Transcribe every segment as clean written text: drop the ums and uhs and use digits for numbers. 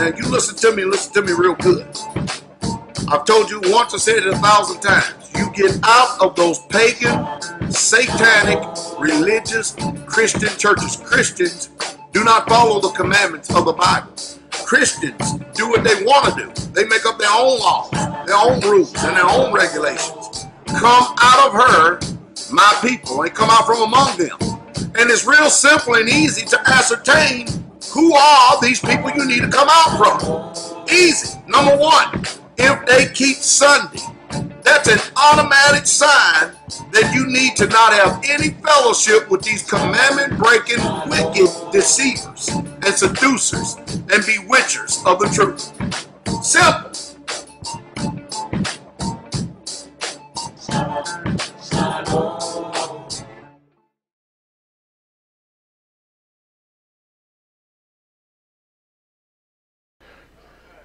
Now, you listen to me real good. I've told you once, I said it 1,000 times. You get out of those pagan, satanic, religious, Christian churches. Christians do not follow the commandments of the Bible. Christians do what they want to do. They make up their own laws, their own rules, and their own regulations. Come out of her, my people, and come out from among them. And it's real simple and easy to ascertain who are these people you need to come out from. Easy. Number one, if they keep Sunday, that's an automatic sign that you need to not have any fellowship with these commandment-breaking, wicked deceivers and seducers and bewitchers of the truth. Simple.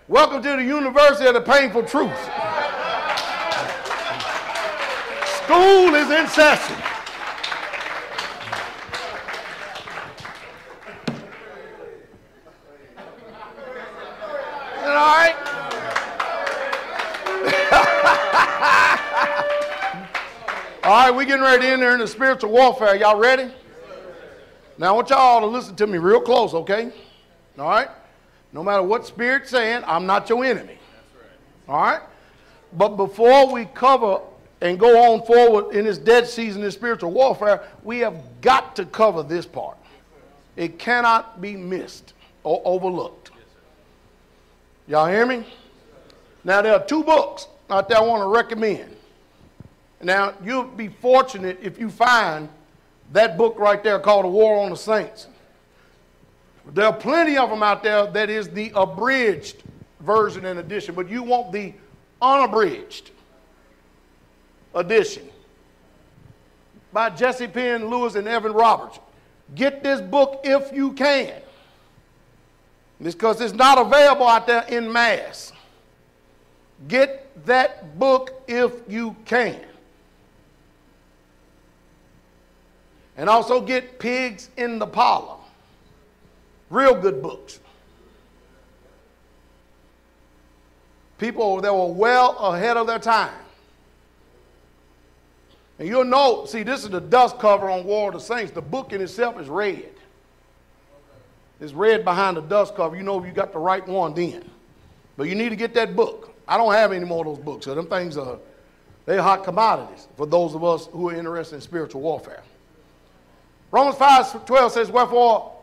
Welcome to the University of the Painful Truth. School is in session. All right? All right, we're getting ready to enter into spiritual warfare. Y'all ready? Now, I want y'all to listen to me real close, okay? All right? No matter what spirit's saying, I'm not your enemy. All right? But before we cover and go on forward in this dead season in spiritual warfare, we have got to cover this part. It cannot be missed or overlooked. Y'all hear me? Now, there are two books out there I want to recommend. Now, you'll be fortunate if you find that book right there called The War on the Saints. There are plenty of them out there that is the abridged version and edition, but you want the unabridged edition by Jesse Penn Lewis and Evan Roberts. Get this book if you can. It's because it's not available out there in mass. Get that book if you can. And also get Pigs in the Parlor. Real good books. People that were well ahead of their time. And you'll know, see, this is the dust cover on War of the Saints. The book in itself is red. It's red behind the dust cover. You know if you got the right one then. But you need to get that book. I don't have any more of those books. So them things they're hot commodities for those of us who are interested in spiritual warfare. Romans 5:12 says, wherefore,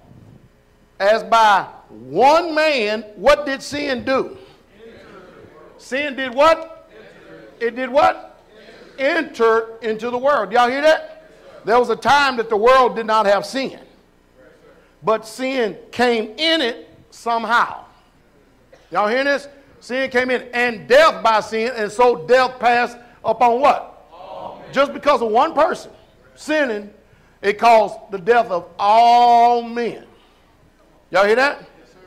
as by one man, what did sin do? Sin did what? It did what? Enter into the world. Y'all hear that? There was a time that the world did not have sin. But sin came in it somehow. Y'all hear this? Sin came in, and death by sin, and so death passed upon what? Just because of one person sinning, it caused the death of all men. Y'all hear that? Yes, sir.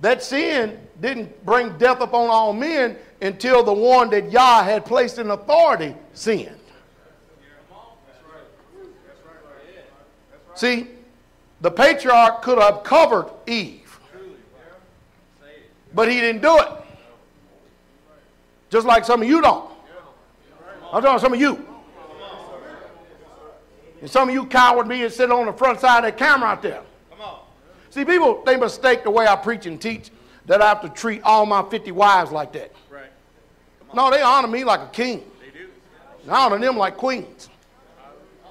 That sin didn't bring death upon all men until the one that Yah had placed in authority sinned. See, the patriarch could have covered Eve, but he didn't do it. Just like some of you don't. I'm talking about some of you. And some of you coward me and sit on the front side of that camera out there. See, people, they mistake the way I preach and teach that I have to treat all my 50 wives like that. Right. No, they honor me like a king. They do. And I honor them like queens.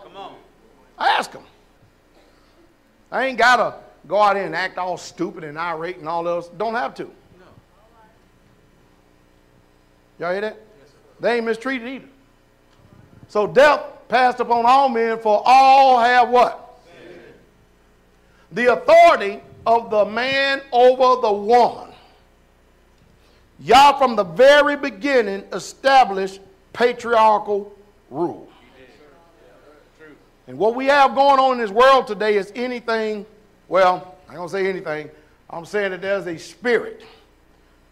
Come on. I ask them. I ain't got to go out there and act all stupid and irate and all else. Don't have to. No. Y'all hear that? Yes, they ain't mistreated either. So death passed upon all men, for all have what? The authority of the man over the woman. Yah from the very beginning established patriarchal rule. And what we have going on in this world today is anything, well, I ain't going to say anything. I'm saying that there's a spirit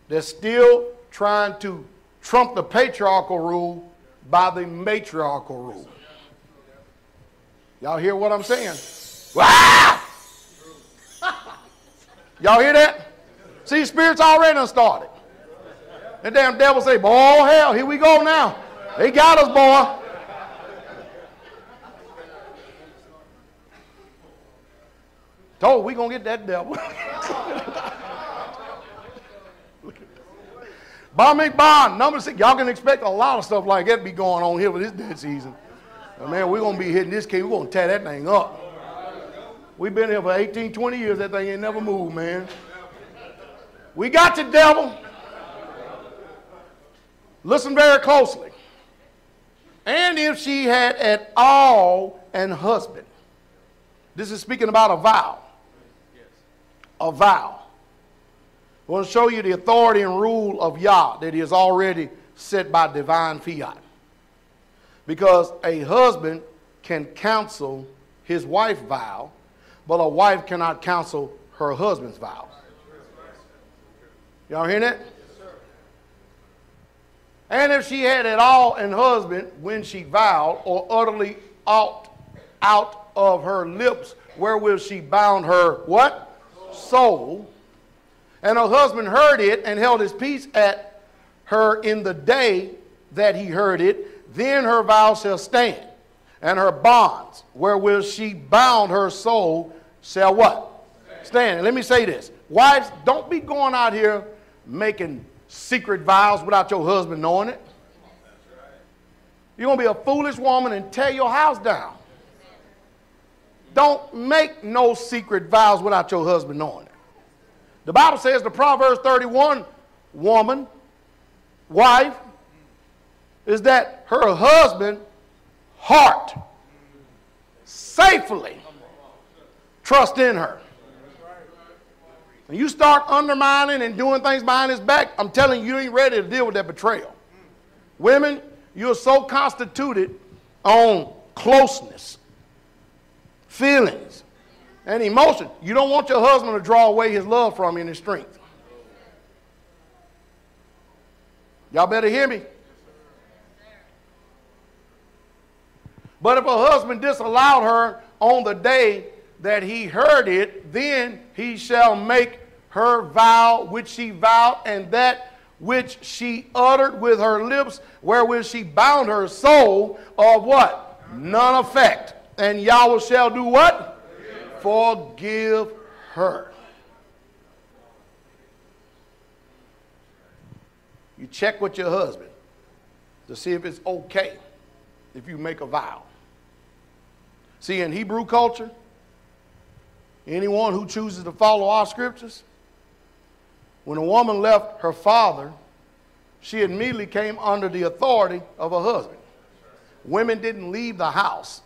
that's still trying to trump the patriarchal rule by the matriarchal rule. Y'all hear what I'm saying? Wow! Y'all hear that? See, spirits already done started. That damn devil say, boy, oh hell, here we go now. They got us, boy. Told we gonna get that devil. Bond, number 6. Y'all can expect a lot of stuff like that to be going on here for this dead season. But man, we're gonna be hitting this case. We're gonna tear that thing up. We've been here for 18, 20 years. That thing ain't never moved, man. We got the devil. Listen very closely. And if she had at all an husband. This is speaking about a vow. A vow. I want to show you the authority and rule of Yah that he has already set by divine fiat. Because a husband can counsel his wife's vow, but a wife cannot counsel her husband's vow. Y'all hear that? And if she had at all an husband when she vowed, or utterly out of her lips, wherewith she bound her what? Soul. And her husband heard it and held his peace at her in the day that he heard it, then her vow shall stand, and her bonds, wherewith she bound her soul, shall what? Stand. And let me say this. Wives, don't be going out here making secret vows without your husband knowing it. You're going to be a foolish woman and tear your house down. Don't make no secret vows without your husband knowing it. The Bible says, the Proverbs 31 woman, wife, is that her husband heart safely trust in her. When you start undermining and doing things behind his back, I'm telling you, you ain't ready to deal with that betrayal. Women, you're so constituted on closeness, feelings, and emotion. You don't want your husband to draw away his love from you and his strength. Y'all better hear me. But if a husband disallowed her on the day that he heard it, then he shall make her vow which she vowed, and that which she uttered with her lips, wherewith she bound her soul, of what? None effect. And Yahweh shall do what? Forgive her. You check with your husband to see if it's okay if you make a vow. See, in Hebrew culture, anyone who chooses to follow our scriptures, when a woman left her father, she immediately came under the authority of her husband. Women didn't leave the house.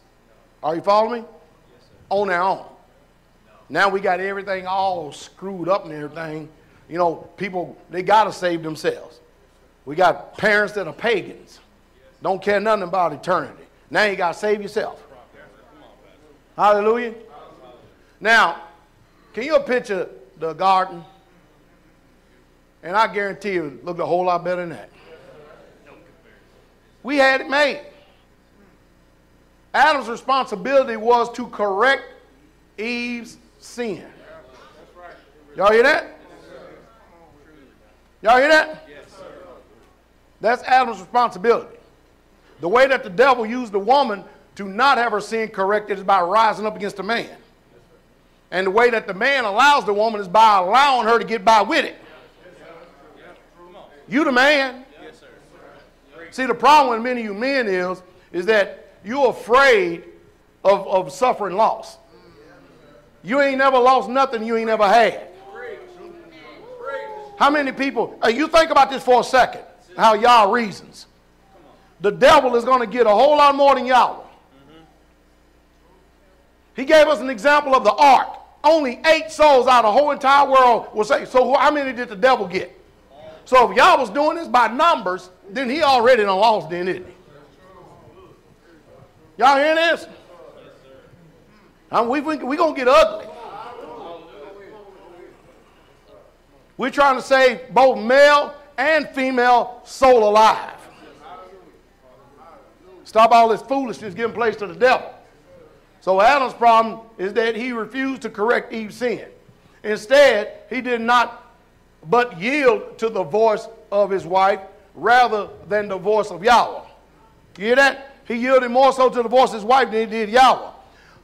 Are you following me? On their own. Now we got everything all screwed up and everything. You know, people, they got to save themselves. We got parents that are pagans. Don't care nothing about eternity. Now you got to save yourself. Hallelujah. Now, can you picture the garden? And I guarantee you it looked a whole lot better than that. We had it made. Adam's responsibility was to correct Eve's sin. Y'all hear that? Y'all hear that? That's Adam's responsibility. The way that the devil used the woman to not have her sin corrected is by rising up against the man. And the way that the man allows the woman is by allowing her to get by with it. You the man. See, the problem with many of you men is that you're afraid of suffering loss. You ain't never lost nothing you ain't never had. How many people, you think about this for a second, how y'all reasons. The devil is going to get a whole lot more than y'all. He gave us an example of the ark. Only 8 souls out of the whole entire world will say, so how many did the devil get? So if y'all was doing this by numbers, then he already done lost then, didn't he? Y'all hearing this? We're going to get ugly. We're trying to save both male and female soul alive. Stop all this foolishness giving place to the devil. So Adam's problem is that he refused to correct Eve's sin. Instead, he did not but yield to the voice of his wife rather than the voice of Yahweh. You hear that? He yielded more so to the voice of his wife than he did Yahweh.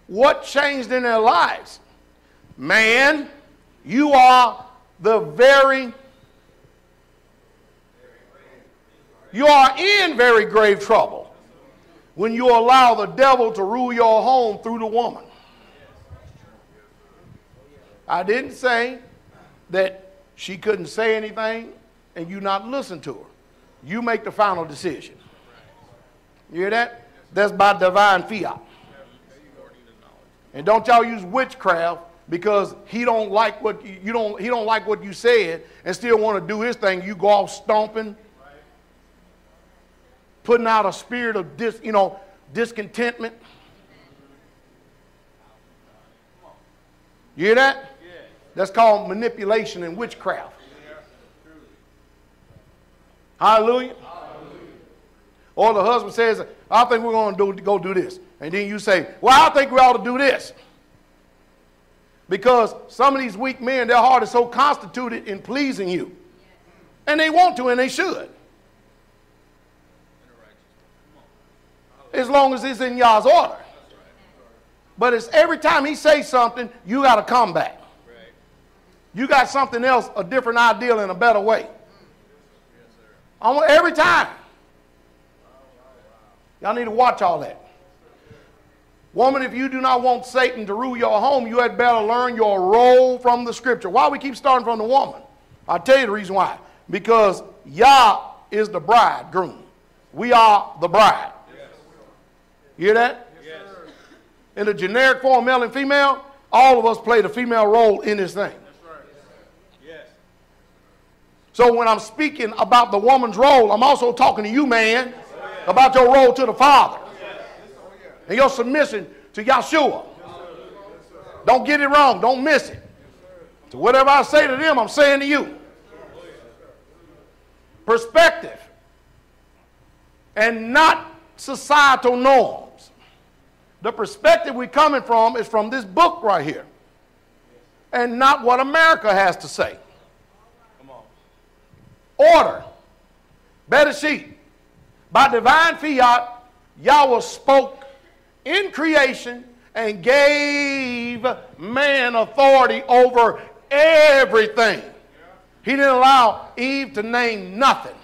What changed in their lives? Man, you are in very grave trouble when you allow the devil to rule your home through the woman. I didn't say that she couldn't say anything and you not listen to her. You make the final decision. You hear that? That's by divine fiat. And don't y'all use witchcraft because he don't like what he don't like what you said and still want to do his thing. You go off stomping, putting out a spirit of discontentment. You hear that? That's called manipulation and witchcraft. Hallelujah. Or the husband says, I think we're going to go do this. And then you say, well, I think we ought to do this. Because some of these weak men, their heart is so constituted in pleasing you. And they want to and they should. As long as it's in Yah's order. But it's every time he says something, you got to come back. You got something else, a different ideal in a better way. Every time. Y'all need to watch all that. Woman, if you do not want Satan to rule your home, you had better learn your role from the scripture. Why we keep starting from the woman? I'll tell you the reason why. Because Yah is the bridegroom. We are the bride. Yes. You hear that? Yes. In the generic form, male and female, all of us play the female role in this thing. That's right. Yes. So when I'm speaking about the woman's role, I'm also talking to you, man, about your role to the Father. And your submission to Yahshua. Don't get it wrong. Don't miss it. So whatever I say to them, I'm saying to you. Perspective. And not societal norms. The perspective we're coming from is from this book right here. And not what America has to say. Order. Bereshit. By divine fiat, Yahweh spoke in creation and gave man authority over everything. He didn't allow Eve to name nothing.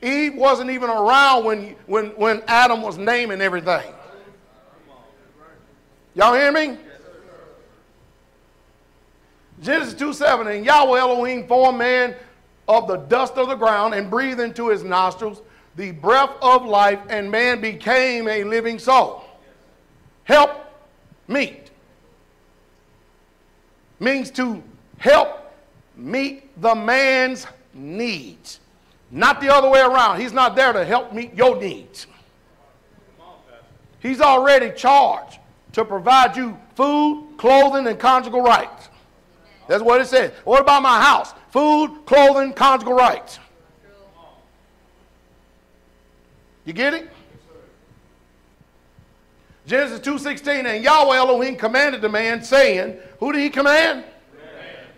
Eve wasn't even around when Adam was naming everything. Y'all hear me? Genesis 2:7, and Yahweh Elohim formed man of the dust of the ground and breathed into his nostrils the breath of life, and man became a living soul. Help meet means to help meet the man's needs. Not the other way around. He's not there to help meet your needs. He's already charged to provide you food, clothing, and conjugal rights. That's what it says. What about my house? Food, clothing, conjugal rights. You get it? Genesis 2:16, and Yahweh Elohim commanded the man, saying, who did he command? Man.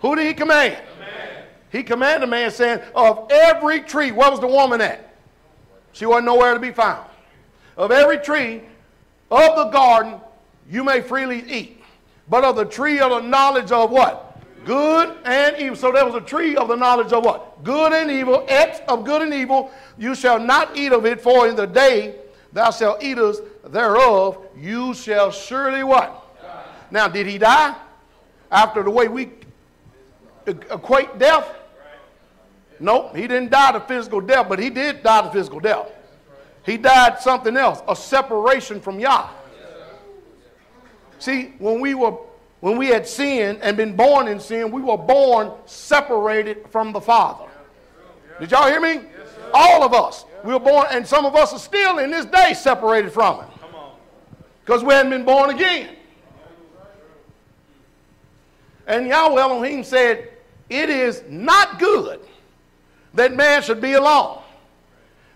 Who did he command? Man. He commanded the man, saying, of every tree, where was the woman at? She wasn't nowhere to be found. Of every tree of the garden, you may freely eat. But of the tree of the knowledge of what? Good and evil. So there was a tree of the knowledge of what? Good and evil. X of good and evil. You shall not eat of it, for in the day thou shalt eat thereof, you shall surely what? Die. Now, did he die? After the way we equate death? Nope, he didn't die to physical death, but he did die to physical death. He died something else, a separation from Yah. See, when we had sinned and been born in sin, we were born separated from the Father. Did y'all hear me? Yes, all of us. We were born, and some of us are still in this day separated from Him. Because we hadn't been born again. And Yahweh Elohim said, it is not good that man should be alone.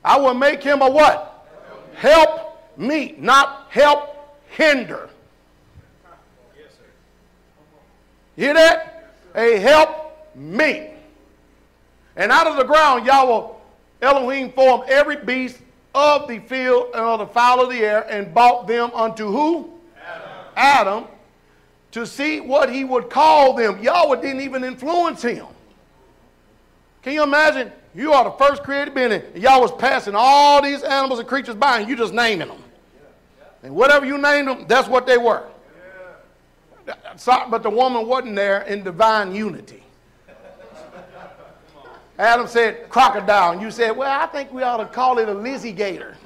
I will make him a what? Help me, not help hinder. You hear that? A help meet. And out of the ground, Yahweh Elohim formed every beast of the field and of the fowl of the air and brought them unto who? Adam. To see what he would call them. Yahweh didn't even influence him. Can you imagine? You are the first created being, and Yahweh's passing all these animals and creatures by, and you just naming them. And whatever you named them, that's what they were. But the woman wasn't there in divine unity. Adam said crocodile, and you said, well, I think we ought to call it a Lizzie Gator.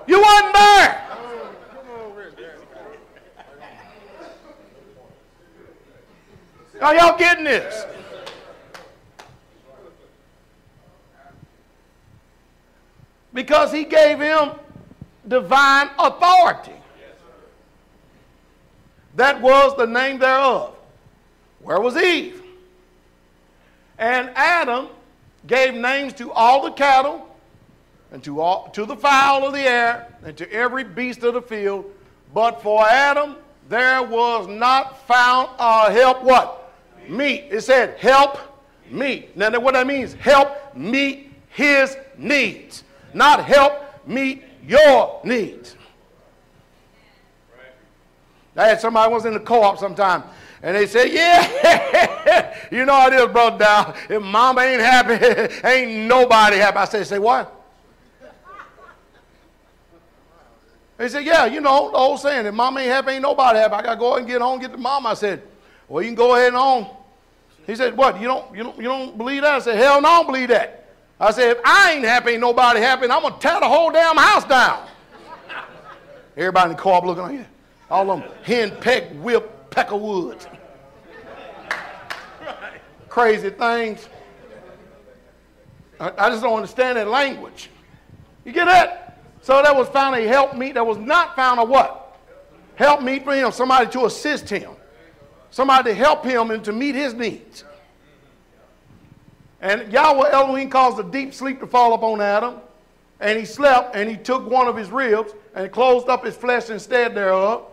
You wasn't there. Are y'all getting this? Because he gave him divine authority. That was the name thereof. Where was Eve? And Adam gave names to all the cattle and to the fowl of the air and to every beast of the field. But for Adam there was not found a help what? Meet. It said help meet. Now what that means, help meet his needs. Not help meet your needs. I had somebody was in the co-op sometime, and they said, yeah, you know how it is, brother Dowell. If mama ain't happy, ain't nobody happy. I said, say what? They said, yeah, you know, the old saying, if mama ain't happy, ain't nobody happy. I got to go ahead and get home and get to mama. I said, well, you can go ahead and on. He said, what, you don't believe that? I said, hell no, I don't believe that. I said, if I ain't happy, ain't nobody happy, and I'm going to tear the whole damn house down. Everybody in the co-op looking like you. All of them hen peck, whip, peck of wood. Crazy things. I just don't understand that language. You get that? So that was found a helpmeet. That was not found a what? Helpmeet for him. Somebody to assist him. Somebody to help him and to meet his needs. And Yahweh Elohim caused a deep sleep to fall upon Adam. And he slept, and he took one of his ribs and closed up his flesh instead thereof.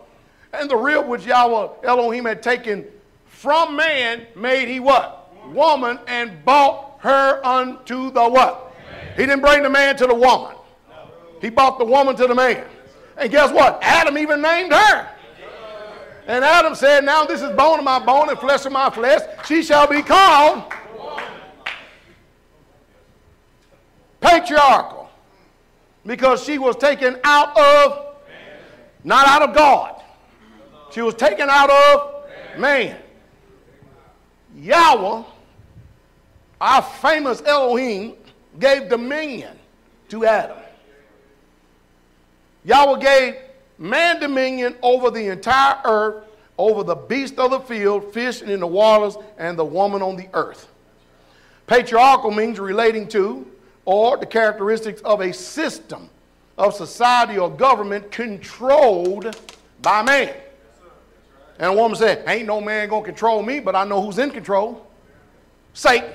And the rib which Yahweh Elohim had taken from man made he what? Woman, and brought her unto the what? He didn't bring the man to the woman. He brought the woman to the man. And guess what? Adam even named her. And Adam said, now this is bone of my bone and flesh of my flesh. She shall be called patriarchal. Because she was taken out of, not out of God. She was taken out of man. Yahweh, our famous Elohim, gave dominion to Adam. Yahweh gave man dominion over the entire earth, over the beast of the field, fish in the waters, and the woman on the earth. Patriarchal means relating to, or the characteristics of a system of society or government controlled by man. And a woman said, ain't no man going to control me, but I know who's in control. Satan.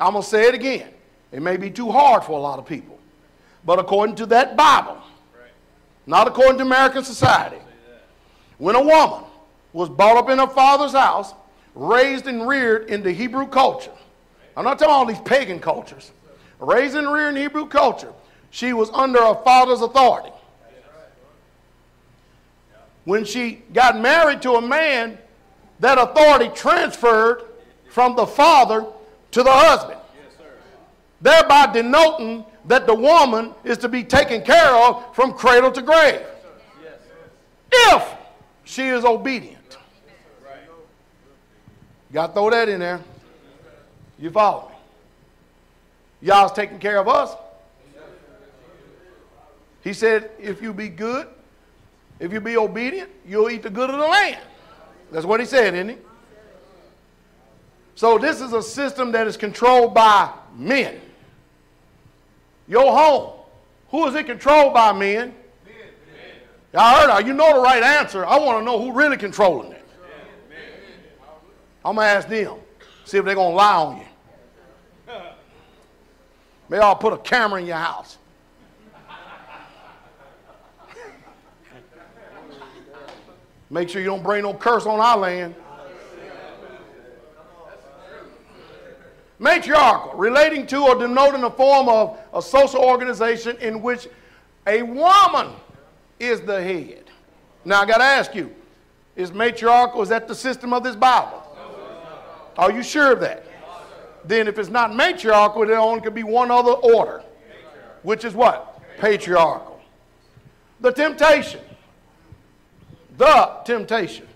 I'm going to say it again. It may be too hard for a lot of people. But according to that Bible, not according to American society, when a woman was brought up in her father's house, raised and reared in the Hebrew culture, I'm not talking about all these pagan cultures, raised and reared in Hebrew culture, she was under her father's authority. When she got married to a man, that authority transferred from the father to the husband, thereby denoting that the woman is to be taken care of from cradle to grave. If she is obedient. You got to throw that in there. You follow me? Y'all's taking care of us. He said, if you be good, if you be obedient, you'll eat the good of the land. That's what he said, isn't he? So this is a system that is controlled by men. Your home, who is it controlled by, men? Y'all heard her. You know the right answer. I want to know who really controlling it. I'm going to ask them. See if they're going to lie on you. Maybe I'll put a camera in your house. Make sure you don't bring no curse on our land. Matriarchal, relating to or denoting a form of a social organization in which a woman is the head. Now I got to ask you, is matriarchal, is that the system of this Bible? Are you sure of that? Then if it's not matriarchal, there only could be one other order, which is what? Patriarchal. The temptation. The temptation.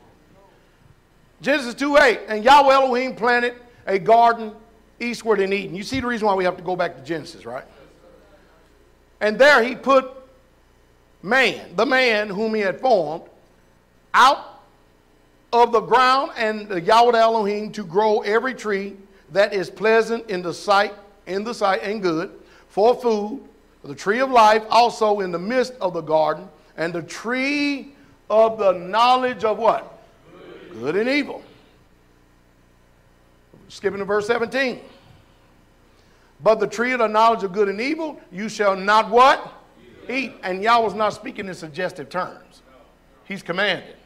Genesis 2:8, and Yahweh Elohim planted a garden eastward in Eden. You see the reason why we have to go back to Genesis, right? And there he put man, the man whom he had formed, out of the ground, and the Yahweh Elohim to grow every tree that is pleasant in the sight and good for food, the tree of life also in the midst of the garden, and the tree of the knowledge of what? Good and evil. Skipping to verse 17. But the tree of the knowledge of good and evil, you shall not what? Eat. And Yahweh's not speaking in suggestive terms. He's commanded.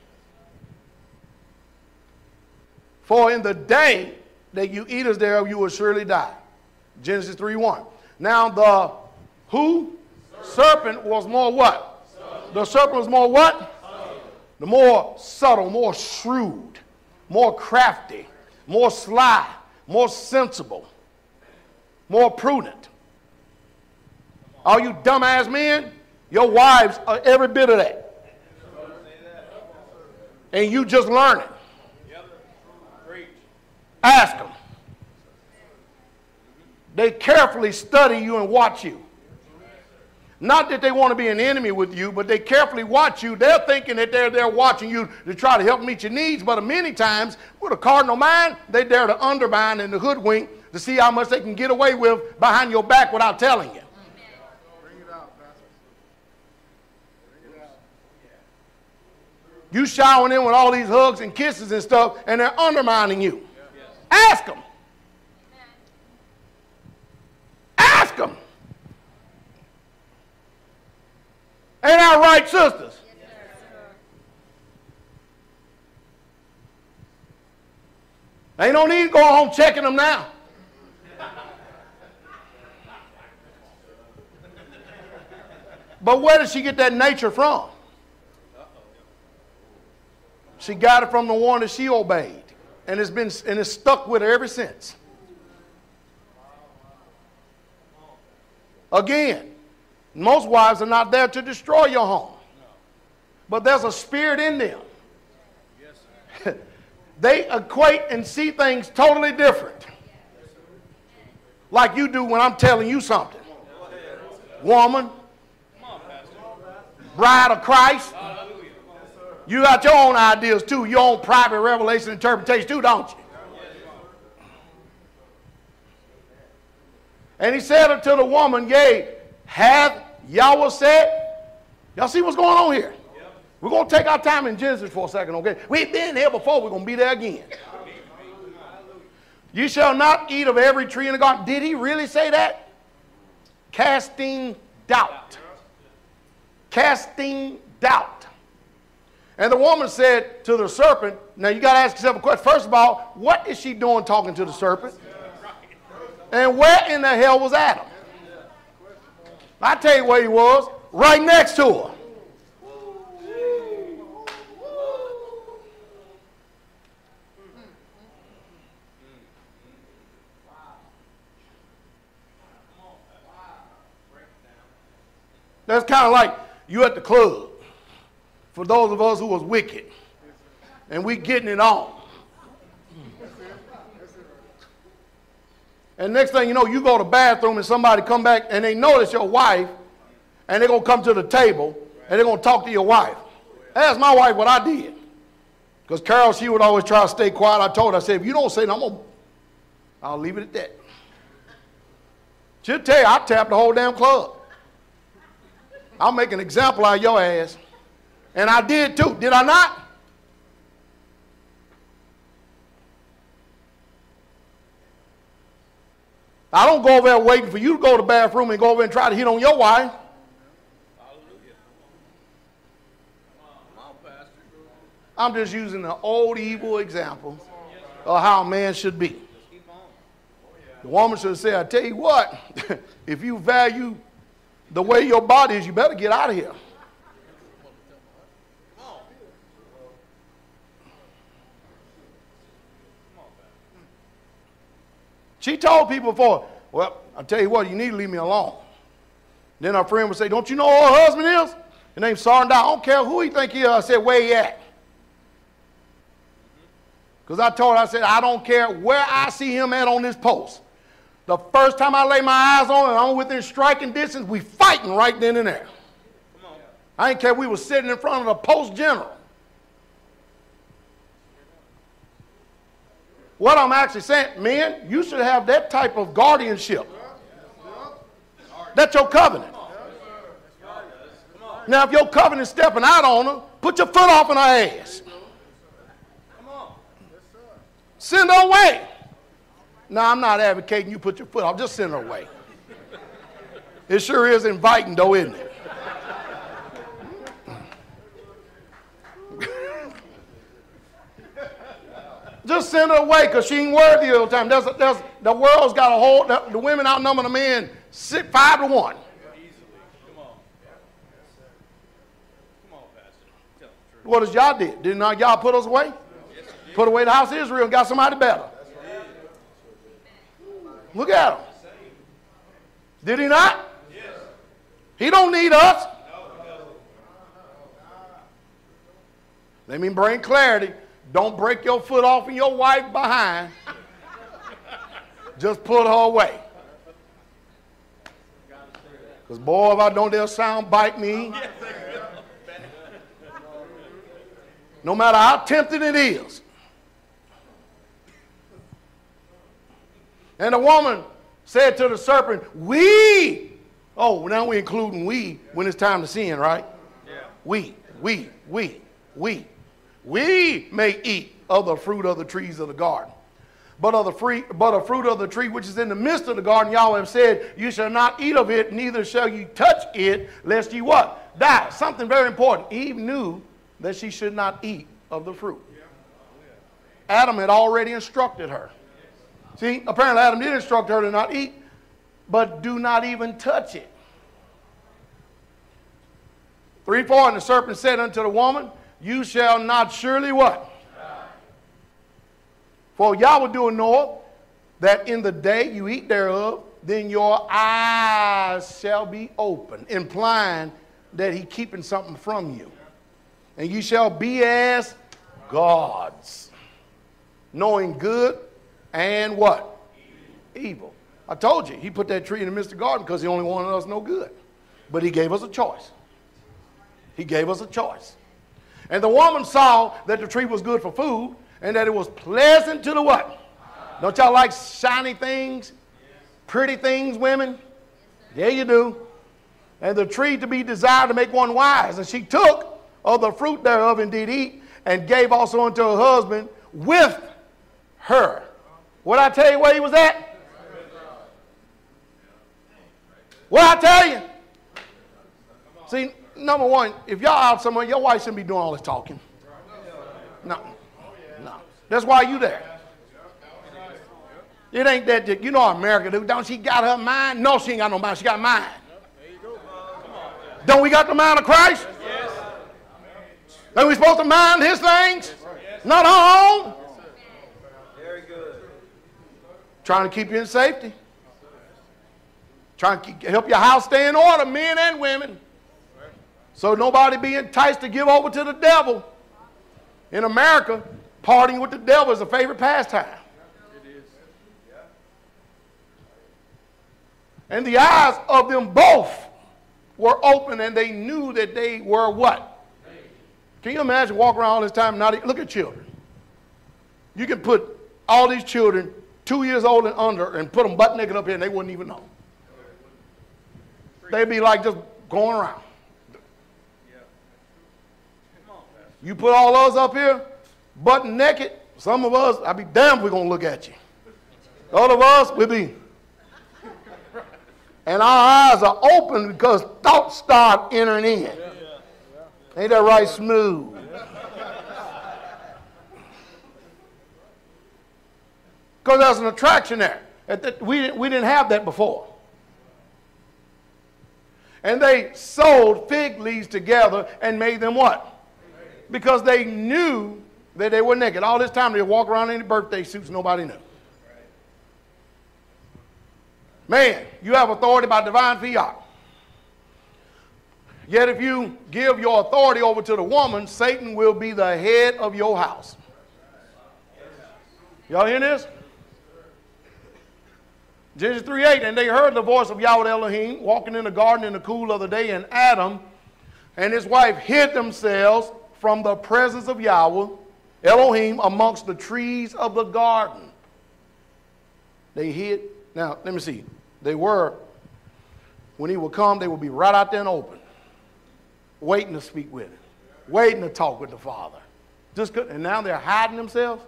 For in the day that you eat us thereof, you will surely die. Genesis 3:1. Now the who? Serpent was more what? The serpent was more what? The more subtle, more shrewd, more crafty, more sly, more sensible, more prudent. All you dumbass men, your wives are every bit of that. And you just learn it. Ask them. They carefully study you and watch you. Not that they want to be an enemy with you, but they carefully watch you. They're thinking that they're there watching you to try to help meet your needs, but many times, with a cardinal mind, they're there to undermine and to hoodwink to see how much they can get away with behind your back without telling you. Bring it out, Pastor. Bring it out. You showering in with all these hugs and kisses and stuff, and they're undermining you. Ask them. Ask them. Ain't that right, sisters? Ain't no need to go home checking them now. But where did she get that nature from? She got it from the one that she obeyed. And it's stuck with her ever since. Again, most wives are not there to destroy your home. But there's a spirit in them. They equate and see things totally different. Like you do when I'm telling you something. Woman, bride of Christ. You got your own ideas too, your own private revelation interpretation too, don't you? And he said unto the woman, yea, hath Yahweh said? Y'all see what's going on here? We're going to take our time in Genesis for a second, okay? We've been there before, we're going to be there again. You shall not eat of every tree in the garden. Did he really say that? Casting doubt. Casting doubt. And the woman said to the serpent, now you got to ask yourself a question. First of all, what is she doing talking to the serpent? And where in the hell was Adam? I tell you where he was, right next to her. That's kind of like you at the club. For those of us who was wicked. And we getting it on. And next thing you know, you go to the bathroom and somebody come back and they notice your wife. And they're going to come to the table and they're going to talk to your wife. Ask my wife what I did. Because Carol, she would always try to stay quiet. I told her, I said, if you don't say nothing, I'll leave it at that. She'll tell you, I tapped the whole damn club. I'll make an example out of your ass. And I did too. Did I not? I don't go over there waiting for you to go to the bathroom and go over and try to hit on your wife. I'm just using the old evil example of how a man should be. The woman should have said, I tell you what, if you value the way your body is, you better get out of here. She told people before, well, I tell you what, you need to leave me alone. Then her friend would say, don't you know who her husband is? His name's Sarandon. I don't care who he think he is. I said, where he at? Because I told her, I said, I don't care where I see him at on this post. The first time I lay my eyes on him, I'm within striking distance, we fighting right then and there. I didn't care if we were sitting in front of the post general. What I'm actually saying, men, you should have that type of guardianship. That's your covenant. Now, if your covenant's stepping out on her, put your foot off in her ass. Send her away. Now, I'm not advocating you put your foot off. Just send her away. It sure is inviting, though, isn't it? Just send her away because she ain't worthy all the time. The world's got a hold. The women outnumber the men 5-1. What does y'all did? Did not y'all put us away? Put away the house of Israel and got somebody better. Look at him. Did he not? He don't need us. Let me bring clarity. Don't break your foot off in your wife behind. Just put her away. Because boy, if I don't, they'll sound bite me. No matter how tempting it is. And the woman said to the serpent, oh, now we're including we when it's time to sin, right? Yeah. We may eat of the fruit of the trees of the garden. But of the fruit of the tree which is in the midst of the garden, Yahweh have said, you shall not eat of it, neither shall you touch it, lest ye what? Die. Something very important. Eve knew that she should not eat of the fruit. Adam had already instructed her. See, apparently Adam did instruct her to not eat, but do not even touch it. 3:4, and the serpent said unto the woman, you shall not surely what? For Yahweh doeth know that in the day you eat thereof, then your eyes shall be open, implying that he keeping something from you. And you shall be as gods, knowing good and what? Evil. I told you, he put that tree in the midst of the garden because he only wanted us no good. But he gave us a choice. He gave us a choice. And the woman saw that the tree was good for food and that it was pleasant to the what? Don't y'all like shiny things? Pretty things, women? Yeah, you do. And the tree to be desired to make one wise. And she took of the fruit thereof and did eat, and gave also unto her husband with her. What I tell you where he was at? What I tell you? See, number one, if y'all out somewhere, your wife shouldn't be doing all this talking. No. That's why you there. It ain't that, you know how America do. Don't she got her mind? No, she ain't got no mind. She got mine. Don't we got the mind of Christ? Yes. Are we supposed to mind his things? Yes. Not our own? Very good. Trying to keep you in safety. Trying to help your house stay in order, men and women. So nobody be enticed to give over to the devil. In America, partying with the devil is a favorite pastime. It is. And the eyes of them both were open, and they knew that they were what? Can you imagine walking around all this time and not look at children? You can put all these children 2 years old and under and put them butt naked up here and they wouldn't even know. They'd be like just going around. You put all those up here, butt naked, some of us, I'd be damned if we're going to look at you. All of us, we'll be. And our eyes are open because thoughts start entering in. Ain't that right, smooth? Because there's an attraction there. We didn't have that before. And they sewed fig leaves together and made them what? Because they knew that they were naked. All this time they walk around in birthday suits, nobody knew. Man, you have authority by divine fiat. Yet if you give your authority over to the woman, Satan will be the head of your house. Y'all hear this? Genesis 3:8, and they heard the voice of Yahweh Elohim walking in the garden in the cool of the day, and Adam and his wife hid themselves from the presence of Yahweh Elohim amongst the trees of the garden. They hid. Now, let me see. They were, when he would come, they would be right out there and open, waiting to speak with him, waiting to talk with the Father. And now they're hiding themselves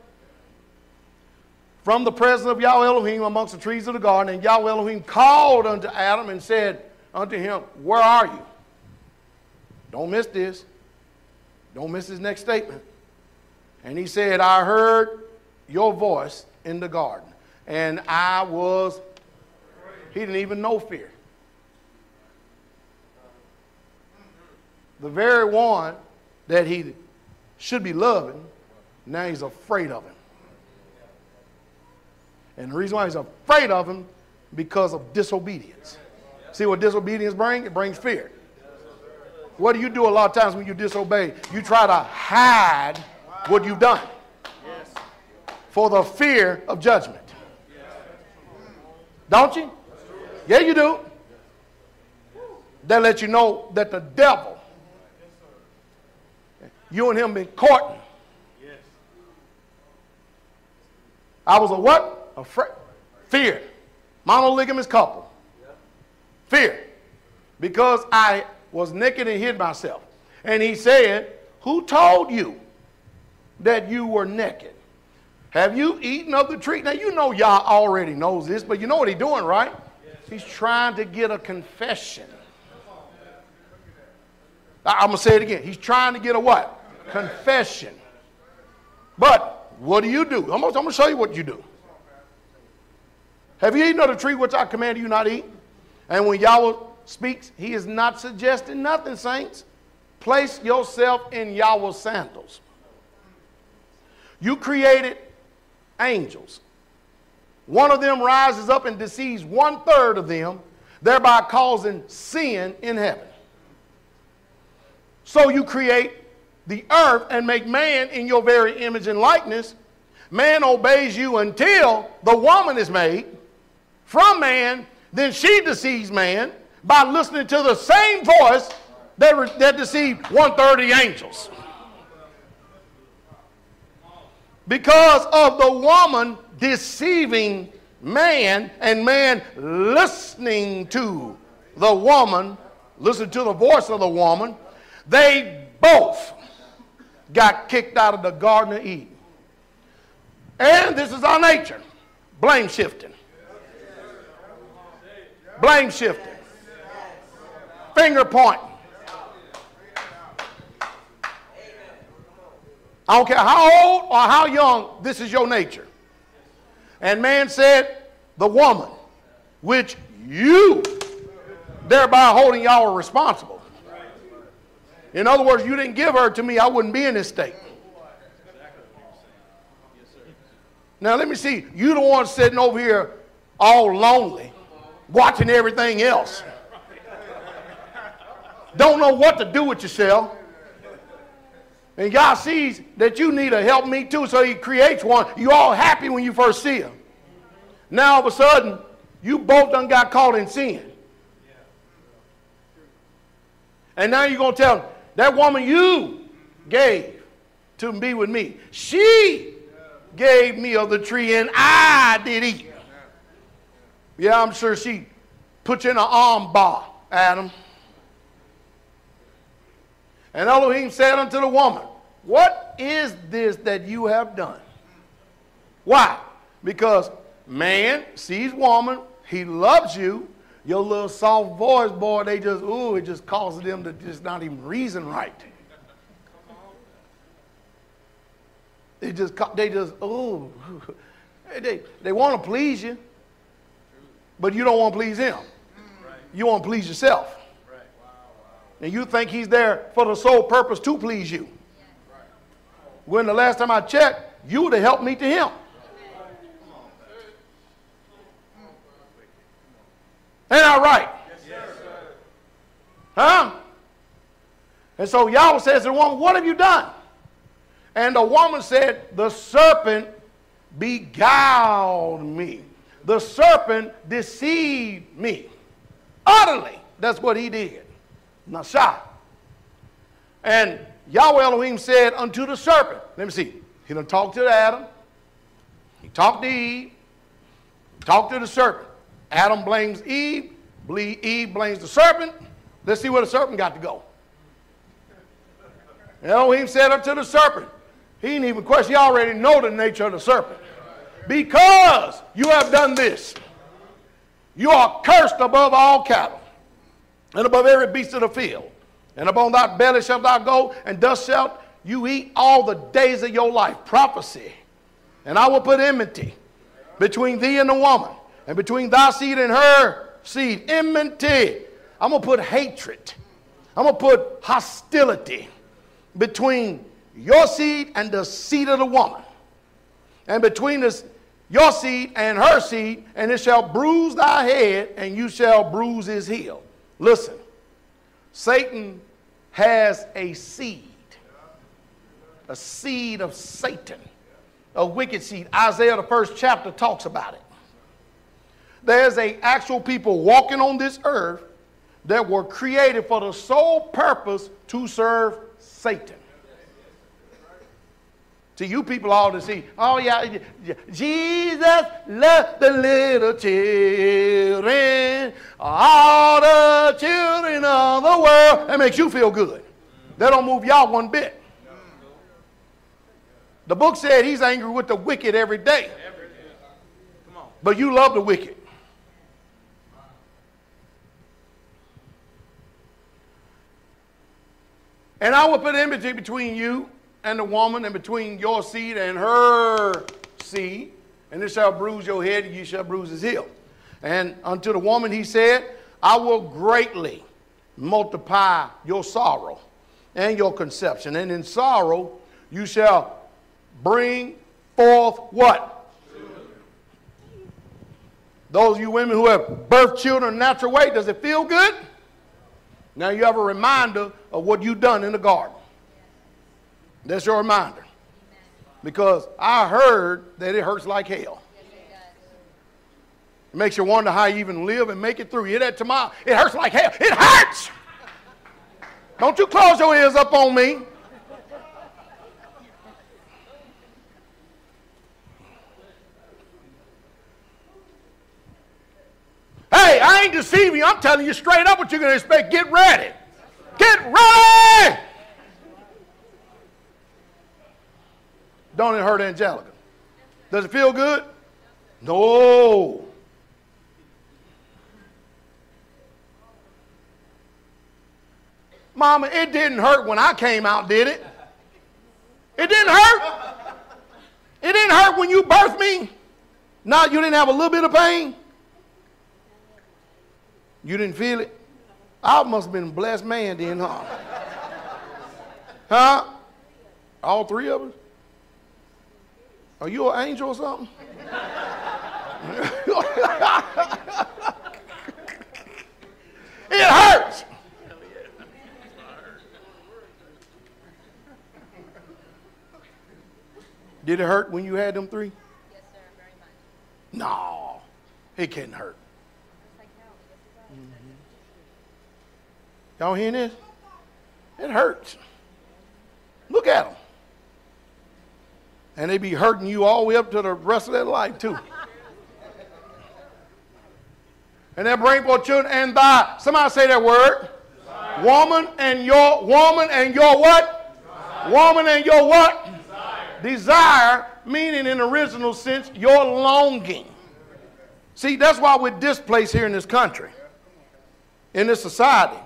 from the presence of Yahweh Elohim amongst the trees of the garden. And Yahweh Elohim called unto Adam and said unto him, where are you? Don't miss this. Don't miss his next statement. And he said, I heard your voice in the garden, and I was, he didn't even know fear. The very one that he should be loving, now he's afraid of him. And the reason why he's afraid of him, because of disobedience. See what disobedience brings? It brings fear. What do you do a lot of times when you disobey? You try to hide what you've done for the fear of judgment. Don't you? Yeah, you do. That lets you know that the devil, you and him been courting. I was a what? Afraid. Fear. Monoligamous couple. Fear. Because I was naked and hid myself. And he said, who told you that you were naked? Have you eaten of the tree? Now, you know Yah already knows this, but you know what he's doing, right? He's trying to get a confession. I'm going to say it again. He's trying to get a what? Confession. But what do? I'm going to show you what you do. Have you eaten of the tree which I commanded you not to eat? And when Yahweh speaks, he is not suggesting nothing, saints. Place yourself in Yahweh's sandals. You created angels. One of them rises up and deceives 1/3 of them, thereby causing sin in heaven. So you create the earth and make man in your very image and likeness. Man obeys you until the woman is made from man. Then she deceives man by listening to the same voice that deceived 1/3 of the angels. Because of the woman deceiving man and man listening to the woman, listen to the voice of the woman, they both got kicked out of the Garden of Eden. And this is our nature. Blame shifting. Blame shifting. Finger pointing. I don't care how old or how young, this is your nature. And man said, the woman, which you, thereby holding y'all responsible. In other words, you didn't give her to me, I wouldn't be in this state. Now let me see, you the one sitting over here all lonely, watching everything else. Don't know what to do with yourself. And God sees that you need a help me too, so he creates one. You're all happy when you first see him. Now all of a sudden, you both done got caught in sin. And now you're going to tell him, that woman you gave to be with me, she gave me of the tree and I did eat. Yeah, I'm sure she put you in an arm bar, Adam. And Elohim said unto the woman, what is this that you have done? Why? Because man sees woman, he loves you. Your little soft voice, boy, they just, ooh, it just causes them to just not even reason right. They just, ooh. They want to please you, but you don't want to please him. You want to please yourself. And you think he's there for the sole purpose to please you. When the last time I checked, you would have helped me to him. Ain't that right? Huh? And so Yahweh says to the woman, what have you done? And the woman said, the serpent beguiled me. The serpent deceived me. Utterly. That's what he did. Nasha. And Yahweh Elohim said unto the serpent, let me see. He done talked to Adam. He talked to Eve. Talked to the serpent. Adam blames Eve. Eve blames the serpent. Let's see where the serpent got to go. Elohim said unto the serpent. He didn't even question. He already know the nature of the serpent. Because you have done this, you are cursed above all cattle, and above every beast of the field. And upon thy belly shalt thou go, and thus shalt you eat all the days of your life. Prophecy. And I will put enmity between thee and the woman, and between thy seed and her seed. Enmity. I'm going to put hatred. I'm going to put hostility between your seed and the seed of the woman, and between your seed and her seed, and it shall bruise thy head, and you shall bruise his heel. Listen, Satan has a seed of Satan, a wicked seed. Isaiah, the 1st chapter, talks about it. There's an actual people walking on this earth that were created for the sole purpose to serve Satan. See, you people ought to see, oh yeah, Jesus loved the little children, all the children of the world. That makes you feel good. That don't move y'all one bit. The book said he's angry with the wicked every day. But you love the wicked. And I will put enmity between you and the woman, and between your seed and her seed, and it shall bruise your head, and you shall bruise his heel. And unto the woman he said, I will greatly multiply your sorrow and your conception, and in sorrow you shall bring forth what? Children. Those of you women who have birthed children the natural way, does it feel good? Now you have a reminder of what you've done in the garden. That's your reminder. Because I heard that it hurts like hell. It makes you wonder how you even live and make it through. You hear that tomorrow? It hurts like hell. It hurts! Don't you close your ears up on me. Hey, I ain't deceiving you. I'm telling you straight up what you're going to expect. Get ready. Get ready! Don't it hurt Angelica? Does it feel good? No. Mama, it didn't hurt when I came out, did it? It didn't hurt. It didn't hurt when you birthed me. No, you didn't have a little bit of pain. You didn't feel it? I must have been a blessed man then, huh? Huh? All three of us? Are you an angel or something? It hurts. Did it hurt when you had them three? Yes, sir, very much. No, it can't hurt. Y'all hearing this? It hurts. Look at them. And they be hurting you all the way up to the rest of their life too. And they'll bring forth children and thy, somebody say that word. Desire. Woman and your what? Desire. Woman and your what? Desire. Desire, meaning in the original sense, your longing. See, that's why we're displaced here in this country, in this society.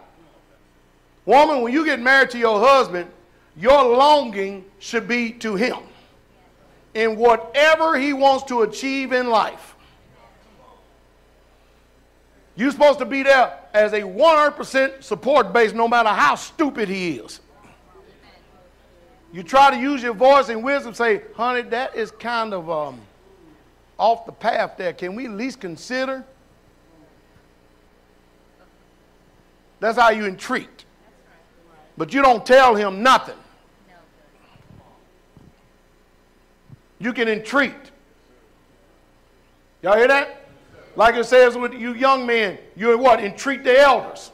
Woman, when you get married to your husband, your longing should be to him. in whatever he wants to achieve in life. You're supposed to be there as a 100% support base no matter how stupid he is. You try to use your voice and wisdom, say, honey, that is kind of off the path there. Can we at least consider? That's how you entreat. But you don't tell him nothing. You can entreat. Y'all hear that? Like it says with you young men, you what? Entreat the elders.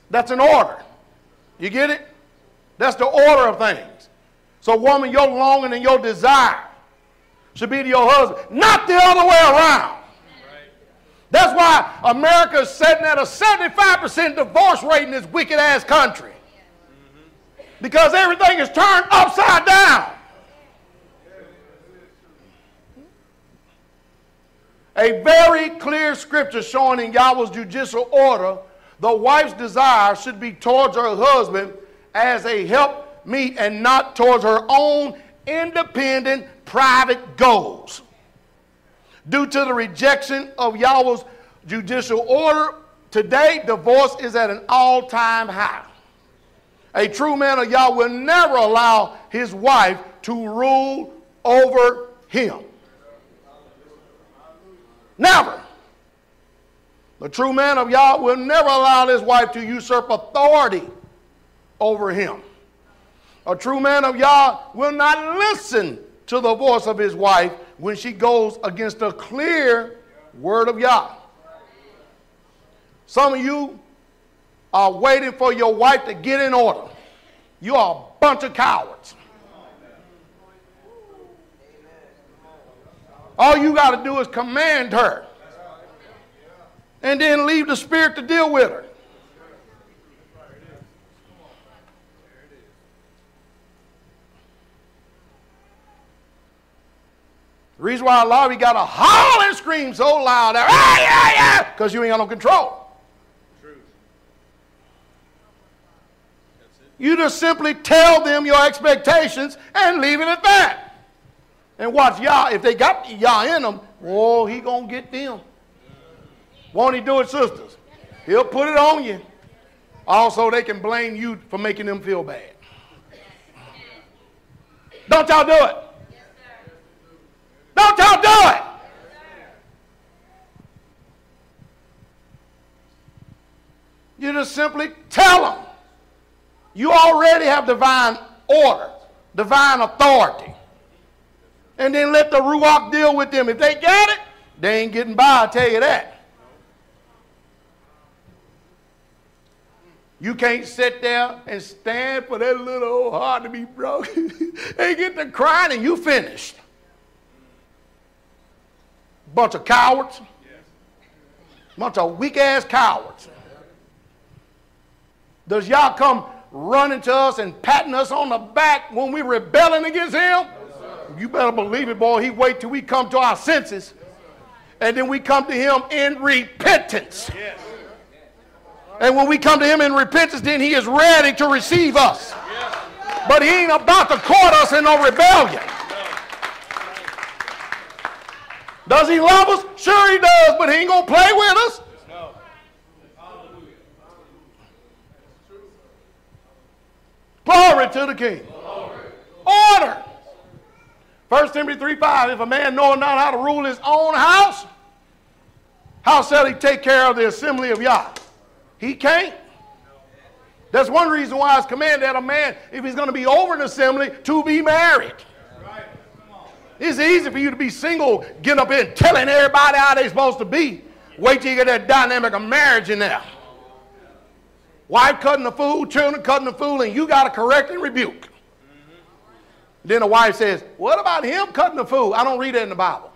That's an order. You get it? That's the order of things. So woman, your longing and your desire should be to your husband, not the other way around. That's why America is sitting at a 75% divorce rate in this wicked-ass country. Because everything is turned upside down. A very clear scripture showing in Yahweh's judicial order, the wife's desire should be towards her husband as a helpmeet and not towards her own independent private goals. Due to the rejection of Yahweh's judicial order, today divorce is at an all-time high. A true man of Yah will never allow his wife to rule over him. Never. The true man of Yah will never allow his wife to usurp authority over him. A true man of Yah will not listen to the voice of his wife when she goes against the clear word of Yah. Some of you are waiting for your wife to get in order. You are a bunch of cowards. All you got to do is command her and then leave the Spirit to deal with her. The reason why a lot of you got to holler and scream so loud, because you ain't got no control. You just simply tell them your expectations and leave it at that. And watch Yah, if they got Yah in them, oh, he going to get them. Won't he do it, sisters? He'll put it on you. Also, they can blame you for making them feel bad. Don't y'all do it. Don't y'all do it. You just simply tell them. You already have divine order, divine authority. And then let the Ruach deal with them. If they got it, they ain't getting by, I'll tell you that. You can't sit there and stand for that little old heart to be broken. They get to crying and you finished. Bunch of cowards. Bunch of weak-ass cowards. Does Yah come running to us and patting us on the back when we're rebelling against him? You better believe it, boy. He wait till we come to our senses. And then we come to him in repentance. And when we come to him in repentance, then he is ready to receive us. But he ain't about to court us in no rebellion. Does he love us? Sure he does, but he ain't going to play with us. Glory to the King. Order. 1 Timothy 3:5, if a man knoweth not how to rule his own house, how shall he take care of the assembly of Yah? He can't. That's one reason why it's commanded that a man, if he's going to be over an assembly, to be married. It's easy for you to be single, getting up here and telling everybody how they're supposed to be. Wait till you get that dynamic of marriage in there. Wife cutting the fool, children cutting the fool, and you got to correct and rebuke. Then the wife says, what about him cutting the fool? I don't read that in the Bible.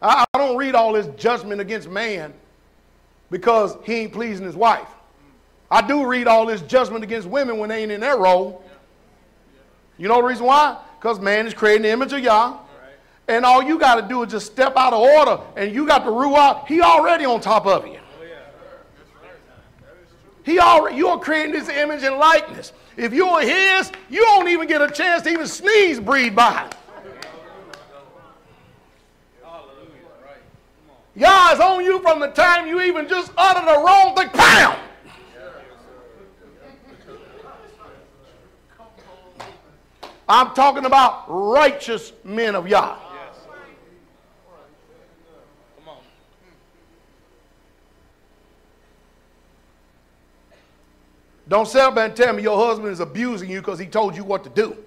I don't read all this judgment against man because he ain't pleasing his wife. I do read all this judgment against women when they ain't in their role. You know the reason why? Because man is creating the image of Yah. And all you got to do is just step out of order and you got the Ruach. He already on top of you. You are creating this image and likeness. If you are his, you don't even get a chance to even sneeze, breathe by. Yah is on you from the time you even just utter the wrong thing. Pow! I'm talking about righteous men of Yah. Don't sit up and tell me your husband is abusing you because he told you what to do.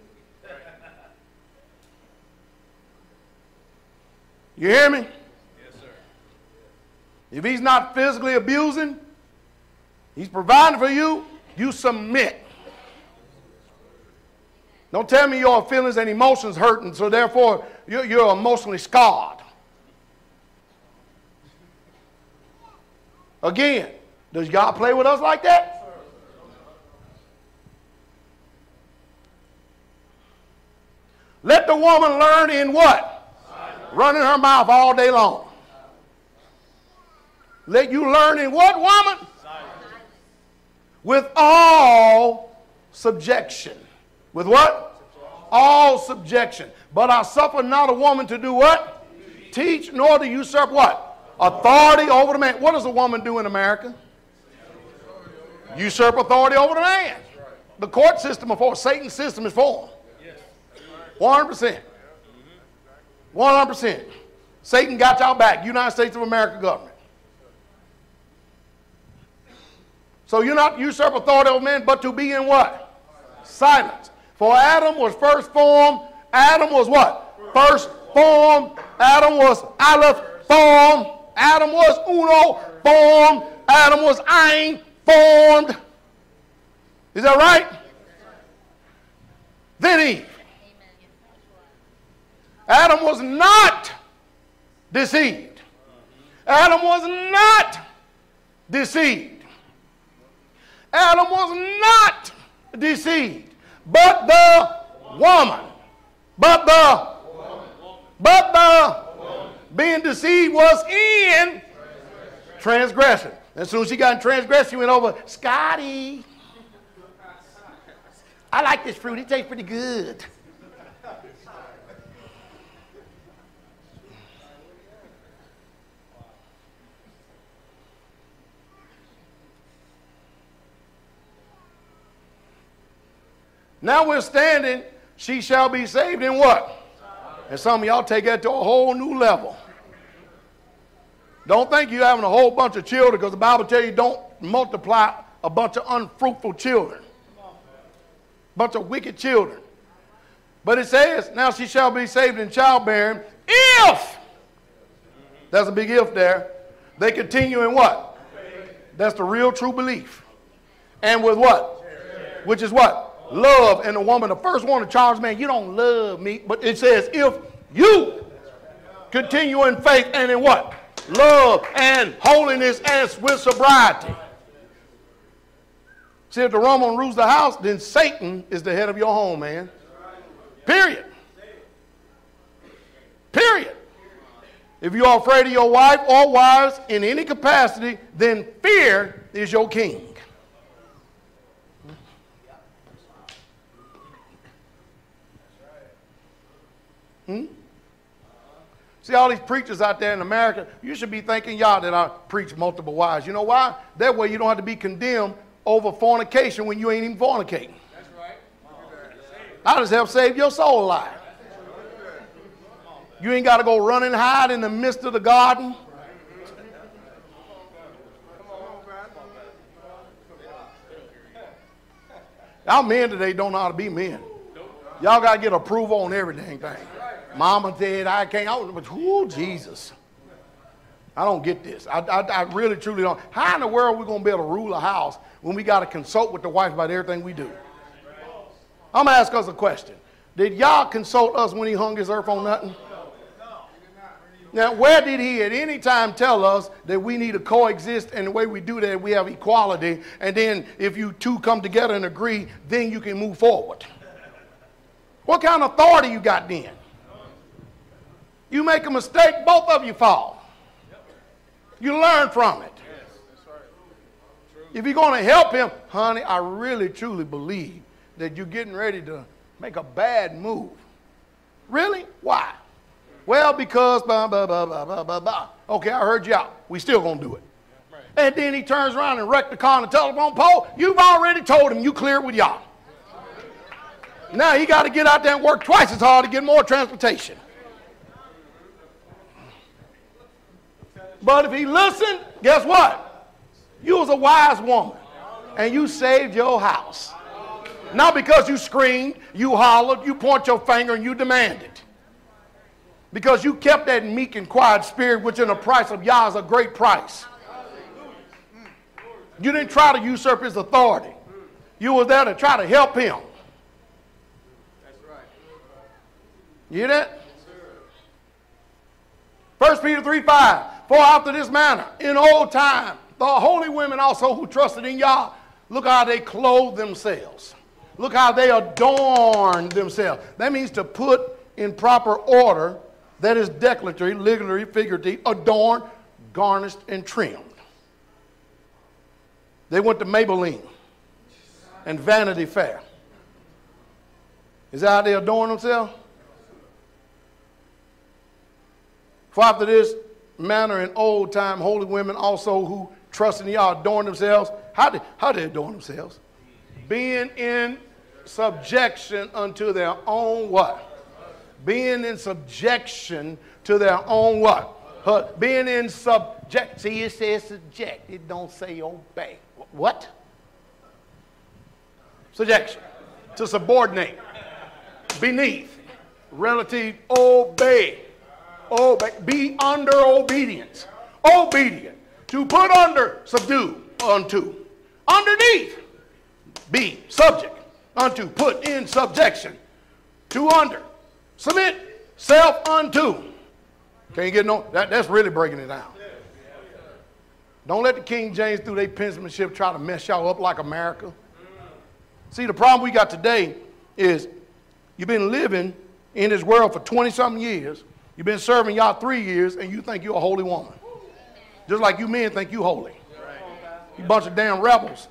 You hear me? Yes, sir. If he's not physically abusing, he's providing for you, you submit. Don't tell me your feelings and emotions hurting, so therefore you're emotionally scarred. Again, does God play with us like that? Let the woman learn in what? Running her mouth all day long. Let you learn in what, woman? With all subjection. With what? All subjection. But I suffer not a woman to do what? Teach, nor to usurp what? Authority over the man. What does a woman do in America? Usurp authority over the man. The court system, Satan's system is for them. 100%. 100%. Satan got y'all back. United States of America government. So you're not usurp authority over men, but to be in what? Silence. For Adam was first formed. Adam was what? First formed. Adam was Aleph formed. Adam was Uno formed. Adam was Ain formed. Is that right? Then Eve. Adam was not deceived. Adam was not deceived. Adam was not deceived. But the woman. But the being deceived was in transgression. As soon as she got in transgression, she went over, Scotty, I like this fruit. It tastes pretty good. Now we're standing, she shall be saved in what? And some of y'all take that to a whole new level. Don't think you're having a whole bunch of children, because the Bible tells you don't multiply a bunch of unfruitful children. A bunch of wicked children. But it says, now she shall be saved in childbearing if, there's a big if there, they continue in what? That's the real true belief. And with what? Which is what? Love. And the woman, the first one to charge, man, you don't love me. But it says, if you continue in faith and in what? Love and holiness and with sobriety. See, if the woman rules the house, then Satan is the head of your home, man. Period. Period. If you are afraid of your wife or wives in any capacity, then fear is your king. See all these preachers out there in America, you should be thanking y'all that I preach multiple wives. You know why? That way you don't have to be condemned over fornication when you ain't even fornicating. That's right. I just help save your soul alive. You ain't got to go run and hide in the midst of the garden. Y'all men today don't know how to be men. Y'all got to get approval on every dang thing. Mama said I can't. But who, Jesus? I don't get this. I really, truly don't. How in the world are we going to be able to rule a house when we got to consult with the wife about everything we do? I'm going to ask us a question. Did y'all consult us when he hung his earth on nothing? Now, where did he at any time tell us that we need to coexist, and the way we do that, we have equality, and then if you two come together and agree, then you can move forward? What kind of authority you got then? You make a mistake, both of you fall. You learn from it. If you're going to help him, honey, I really truly believe that you're getting ready to make a bad move. Really? Why? Well, because blah, blah, blah, blah, blah, blah, blah. Okay, I heard you out. We still going to do it. Right. And then he turns around and wrecks the car on the telephone pole. You've already told him you cleared with y'all. Now he got to get out there and work twice as hard to get more transportation. But if he listened, guess what? You was a wise woman, and you saved your house. Not because you screamed, you hollered, you point your finger, and you demanded. Because you kept that meek and quiet spirit, which in the price of Yah is a great price. You didn't try to usurp his authority. You were there to try to help him. You hear that? 1 Peter 3:5. For after this manner, in old time, the holy women also who trusted in Yah, look how they clothed themselves. Look how they adorned themselves. That means to put in proper order. That is declaratory, literary, figurative, adorned, garnished, and trimmed. They went to Maybelline and Vanity Fair. Is that how they adorn themselves? For after this manner in old time, holy women also who trust in Yah adorn themselves. How they adorn themselves? Being in subjection unto their own what? Being in subjection to their own what? Being in subject. See, it says subject. It don't say obey. What? Subjection. To subordinate. Beneath. Relative. Obey. Obey. Be under obedience. Obedient. To put under. Subdue. Unto. Underneath. Be. Subject. Unto. Put in subjection. To under. Submit self unto. Can't get no, that's really breaking it down. Don't let the King James through their penmanship try to mess y'all up like America. See, the problem we got today is you've been living in this world for 20-something years. You've been serving y'all 3 years, and you think you're a holy woman. Just like you men think you holy. You bunch of damn rebels.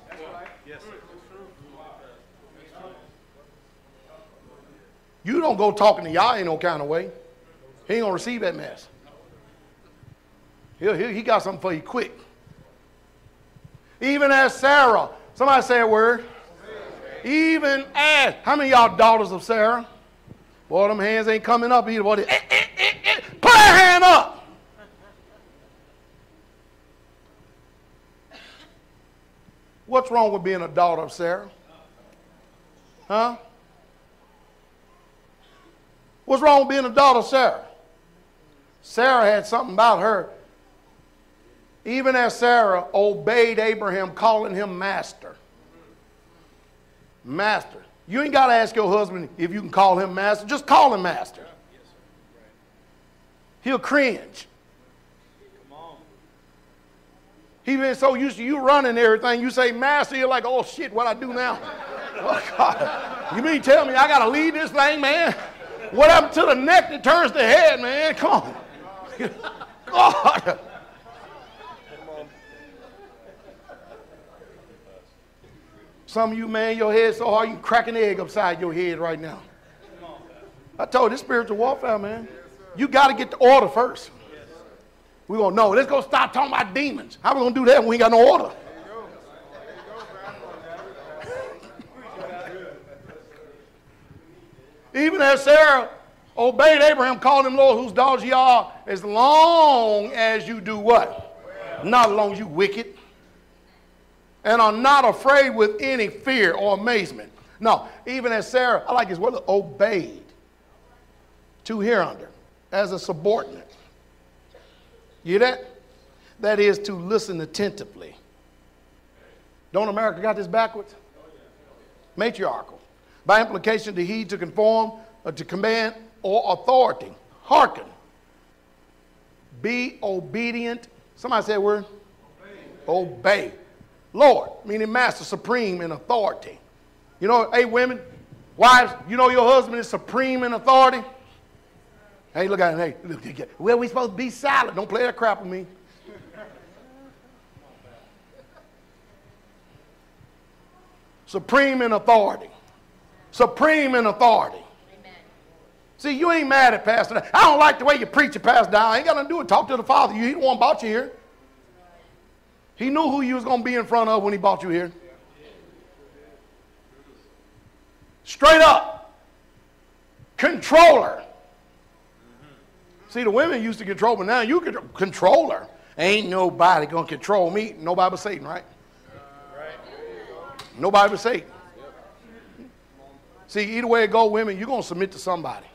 You don't go talking to Yah in no kind of way. He ain't going to receive that mess. He got something for you quick. Even as Sarah. Somebody say a word. Even as. How many of y'all daughters of Sarah? Boy, them hands ain't coming up either. Boy, put that hand up. What's wrong with being a daughter of Sarah? Huh? What's wrong with being a daughter of Sarah? Sarah had something about her. Even as Sarah obeyed Abraham, calling him master. Master. You ain't got to ask your husband if you can call him master. Just call him master. He'll cringe. He's been so used to you running everything. You say master, you're like, oh shit, what I do now? Oh, God. You mean tell me I got to lead this thing, man? What happened to the neck that turns the head, man? Come on. God. Some of you, man, your head so hard you crack an egg upside your head right now. I told you, this spiritual warfare, man. You got to get the order first. We're going to know. Let's go start talking about demons. How we going to do that when we ain't got no order? Even as Sarah obeyed Abraham, called him Lord, whose daughters ye are, as long as you do what? Not as long as you wicked. And are not afraid with any fear or amazement. No, even as Sarah, I like his word, obeyed. To hereunder, as a subordinate. You hear that? That is to listen attentively. Don't America got this backwards? Matriarchal. By implication, to heed, to conform, to command, or authority. Hearken. Be obedient. Somebody say a word. Obey. Lord, meaning master, supreme in authority. You know, hey, women, wives, you know your husband is supreme in authority? Hey, look at him. Hey, look, well, we supposed to be silent. Don't play that crap with me. Supreme in authority. Supreme in authority. Amen. See, you ain't mad at Pastor. I don't like the way you preach it, Pastor Dowell. I ain't got nothing to do with talk to the Father. He the one brought you here. He knew who you was going to be in front of when he brought you here. Straight up. Controller. See, the women used to control, but now you can control her. Ain't nobody going to control me. Nobody but Satan, right? Nobody but Satan. See, either way it go, women, you're going to submit to somebody.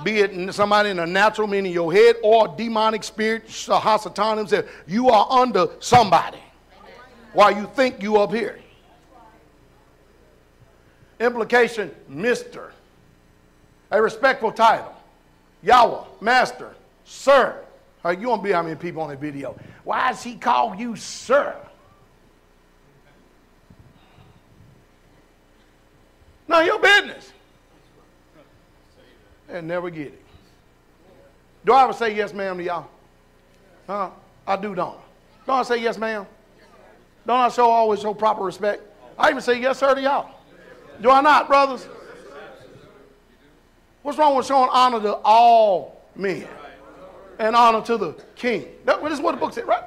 Be it somebody in a natural, meaning your head, or a demonic spirit, Hasatan himself. You are under somebody while you think you up here. Implication, Mr. A respectful title. Yahweh, Master, Sir. All right, you won't be how many people on the video. Why does he call you Sir? None of your business. And never get it. Do I ever say yes, ma'am, to y'all? Huh? I do, don't I? Don't I say yes, ma'am? Don't I always show proper respect? I even say yes, sir, to y'all. Do I not, brothers? What's wrong with showing honor to all men and honor to the king? This is what the book said, right?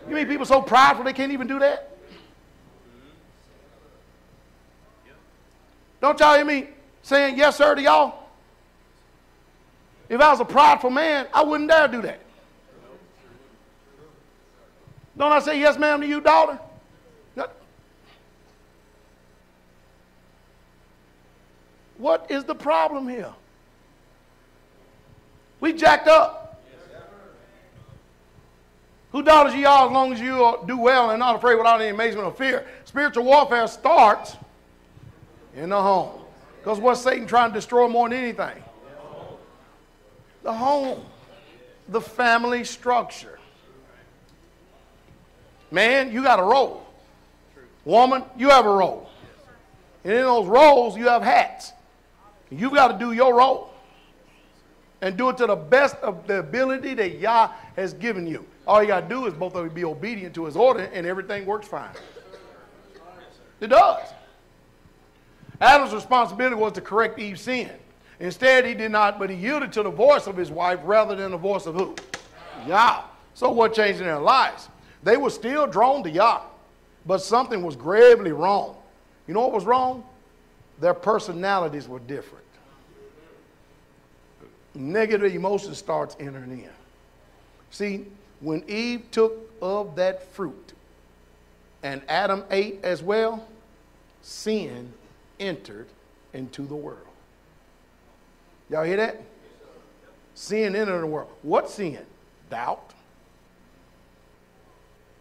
You mean people so prideful they can't even do that? Don't y'all hear me saying yes, sir, to y'all? If I was a prideful man, I wouldn't dare do that. Don't I say yes, ma'am, to you, daughter? What is the problem here? We jacked up. Who daughters you are as long as you do well and not afraid without any amazement or fear? Spiritual warfare starts in the home. Because what's Satan trying to destroy more than anything? The home. The family structure. Man, you got a role. Woman, you have a role. And in those roles, you have hats. You've got to do your role. And do it to the best of the ability that Yah has given you. All you got to do is both of you be obedient to his order, and everything works fine. It does. Adam's responsibility was to correct Eve's sin. Instead, he did not, but he yielded to the voice of his wife rather than the voice of who? Yah. So what changed in their lives? They were still drawn to Yah, but something was gravely wrong. You know what was wrong? Their personalities were different. Negative emotion starts entering in. See, when Eve took of that fruit and Adam ate as well, sin entered into the world. Y'all hear that? Sin entered the world. What sin? Doubt,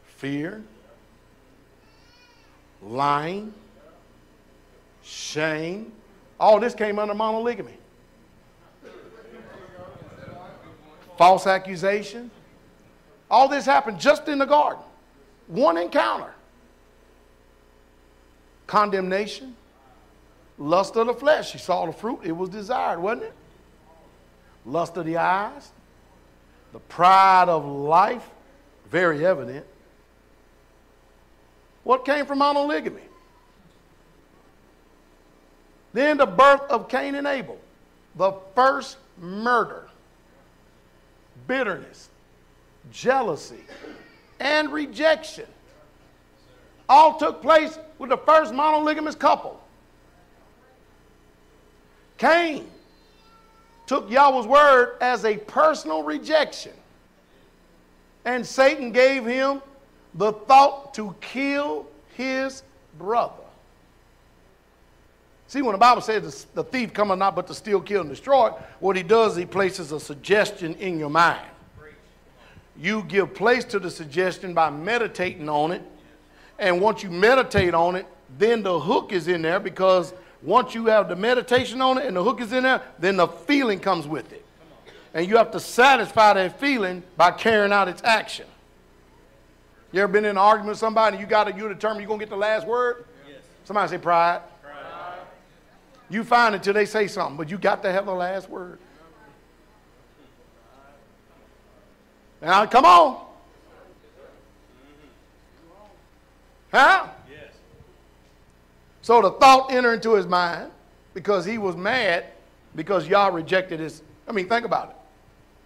fear, lying, shame. All this came under monolygamy. False accusation. All this happened just in the garden. One encounter. Condemnation. Lust of the flesh. She saw the fruit. It was desired, wasn't it? Lust of the eyes. The pride of life. Very evident. What came from monolygamy? Then the birth of Cain and Abel. The first murder. Bitterness. Jealousy. And rejection. All took place with the first monolygamous couple. Cain took Yahweh's word as a personal rejection. And Satan gave him the thought to kill his brother. See, when the Bible says the thief cometh not but to steal, kill, and destroy, what he does is he places a suggestion in your mind. You give place to the suggestion by meditating on it. And once you meditate on it, then the hook is in there, because once you have the meditation on it and the hook is in there, then the feeling comes with it. And you have to satisfy that feeling by carrying out its action. You ever been in an argument with somebody and you determine you're going to get the last word? Yes. Somebody say pride. Pride. You find it till they say something, but you got to have the last word. Now, come on. Huh? Yes. So the thought entered into his mind because he was mad because Yah rejected his. I mean, think about it.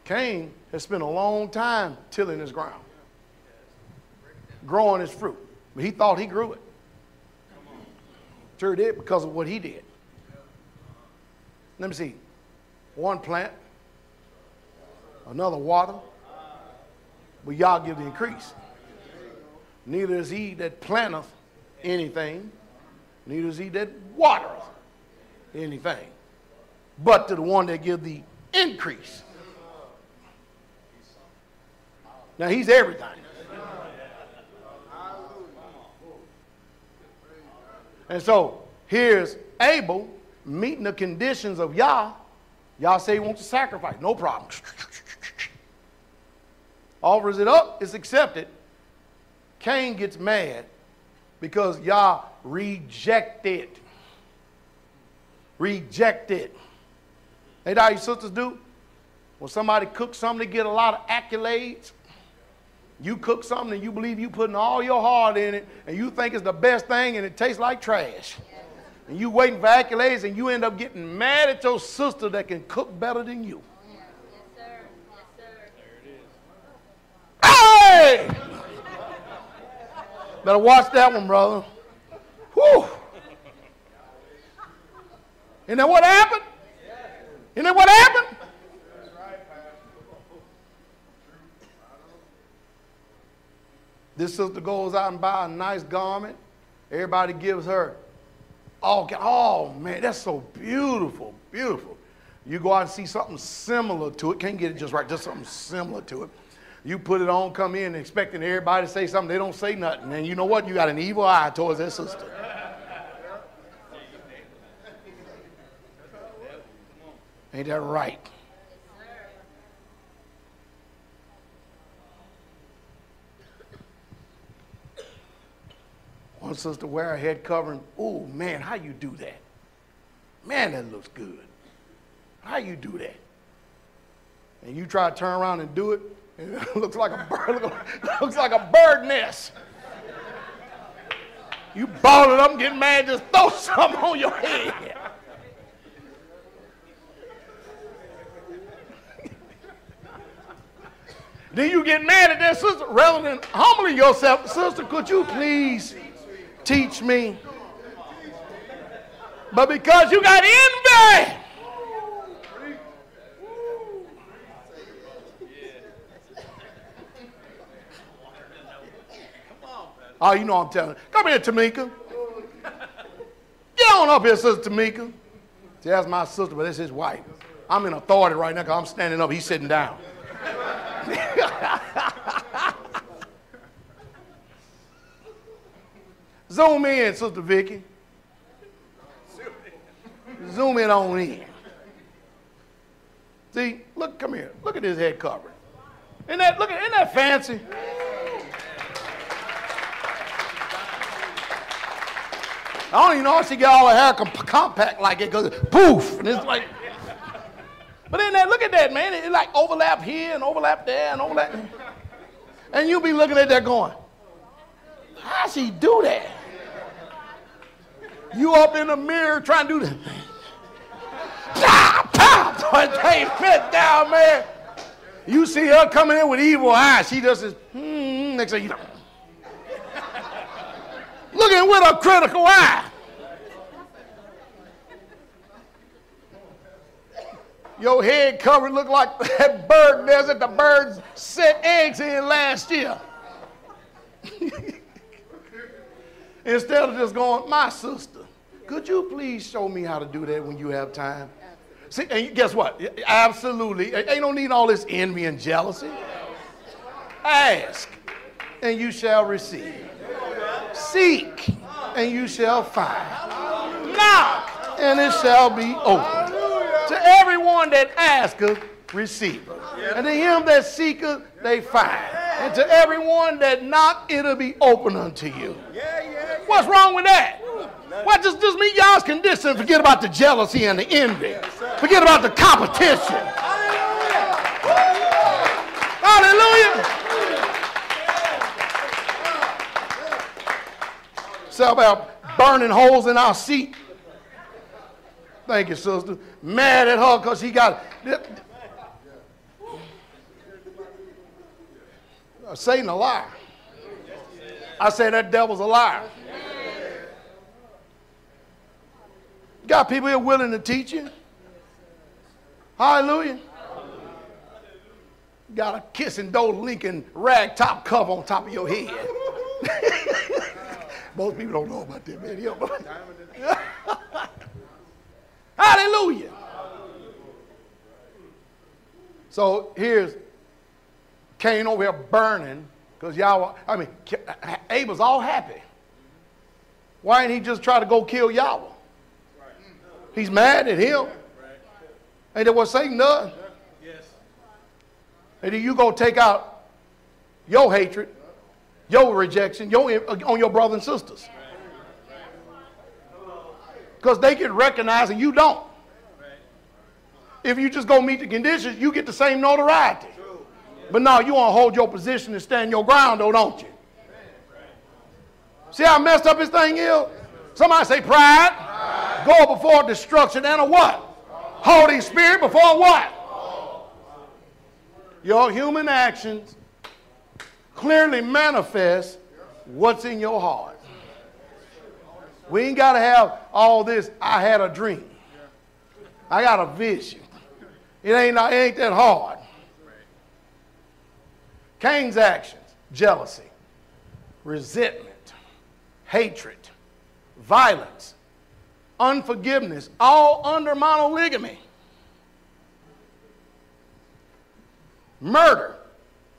Cain has spent a long time tilling his ground, growing his fruit. But he thought he grew it. Sure did, because of what he did. Let me see. One plant, another water, but Yah give the increase. Neither is he that planteth anything, neither is he that watereth anything, but to the one that give the increase. Now he's everything. And so here's Abel meeting the conditions of Yah. Yah say he wants to sacrifice. No problem. Offers it up, it's accepted. Cain gets mad because Yah rejected. Rejected. Ain't that how your sisters do? When somebody cooks something to get a lot of accolades, you cook something and you believe you putting all your heart in it and you think it's the best thing and it tastes like trash. And you waiting for accolades and you end up getting mad at your sister that can cook better than you. Yes, sir. Yes, sir. Hey! Better watch that one, brother. Whew. Isn't that what happened? Isn't that what happened? This sister goes out and buys a nice garment. Everybody gives her, oh man, that's so beautiful, beautiful. You go out and see something similar to it. Can't get it just right, just something similar to it. You put it on, come in, expecting everybody to say something. They don't say nothing. And you know what? You got an evil eye towards that sister. Ain't that right? One sister wear a head covering. Oh, man, how you do that? Man, that looks good. How you do that? And you try to turn around and do it, and it looks like a bird, looks like a bird nest. You ball it up and get mad, just throw something on your head. Then you get mad at that sister rather than humbling yourself. Sister, could you please teach me? But because you got envy, oh, you know I'm telling you. Come here, Tamika. Get on up here, Sister Tamika. See, that's my sister, but that's his wife. I'm in authority right now because I'm standing up. He's sitting down. Zoom in, Sister Vicky. Zoom it on in. See, look, come here. Look at this head covering. Isn't that fancy? I don't even know if she got all her hair compact like it, because poof, and it's like. But then look at that, man. It like overlap here and overlap there and overlap. And you be looking at that going, how she do that? You up in the mirror trying to do that. Hey, fit down, man. You see her coming in with evil eyes. She just is, next thing you know. Looking with a critical eye. Your head cover look like that bird nest that the birds set eggs in last year. Instead of just going, my sister, could you please show me how to do that when you have time? See, and guess what? Absolutely. Ain't no need all this envy and jealousy. Ask, and you shall receive. Seek, and you shall find. Knock, and it shall be opened. To everyone that asketh, receiveth. And to him that seeketh, they find. And to everyone that knock, it'll be open unto you. What's wrong with that? Why just meet y'all's condition? Forget about the jealousy and the envy. Forget about the competition. Hallelujah. So about burning holes in our seat. Thank you, sister. Mad at her because she got... Satan a liar. I say that devil's a liar. Got people here willing to teach you. Hallelujah. Got a kissing Doe Lincoln rag top cover on top of your head. Most people don't know about that, man. Hallelujah. So here's Cain over here burning because Abel's all happy. Why didn't he just try to go kill Yahweh? He's mad at him. Ain't that what Satan does? Yes. And then you go take out your hatred, your rejection, on your brothers and sisters. Because they get recognized and you don't. If you just go meet the conditions, you get the same notoriety. But no, you want to hold your position and stand your ground, though, don't you? See how messed up this thing is? Somebody say pride. Go before destruction and a what? Holy Spirit before what? Your human actions clearly manifest what's in your heart. We ain't got to have all this, I had a dream. I got a vision. It ain't that hard. Cain's actions, jealousy, resentment, hatred, violence, unforgiveness, all under monolygamy. Murder.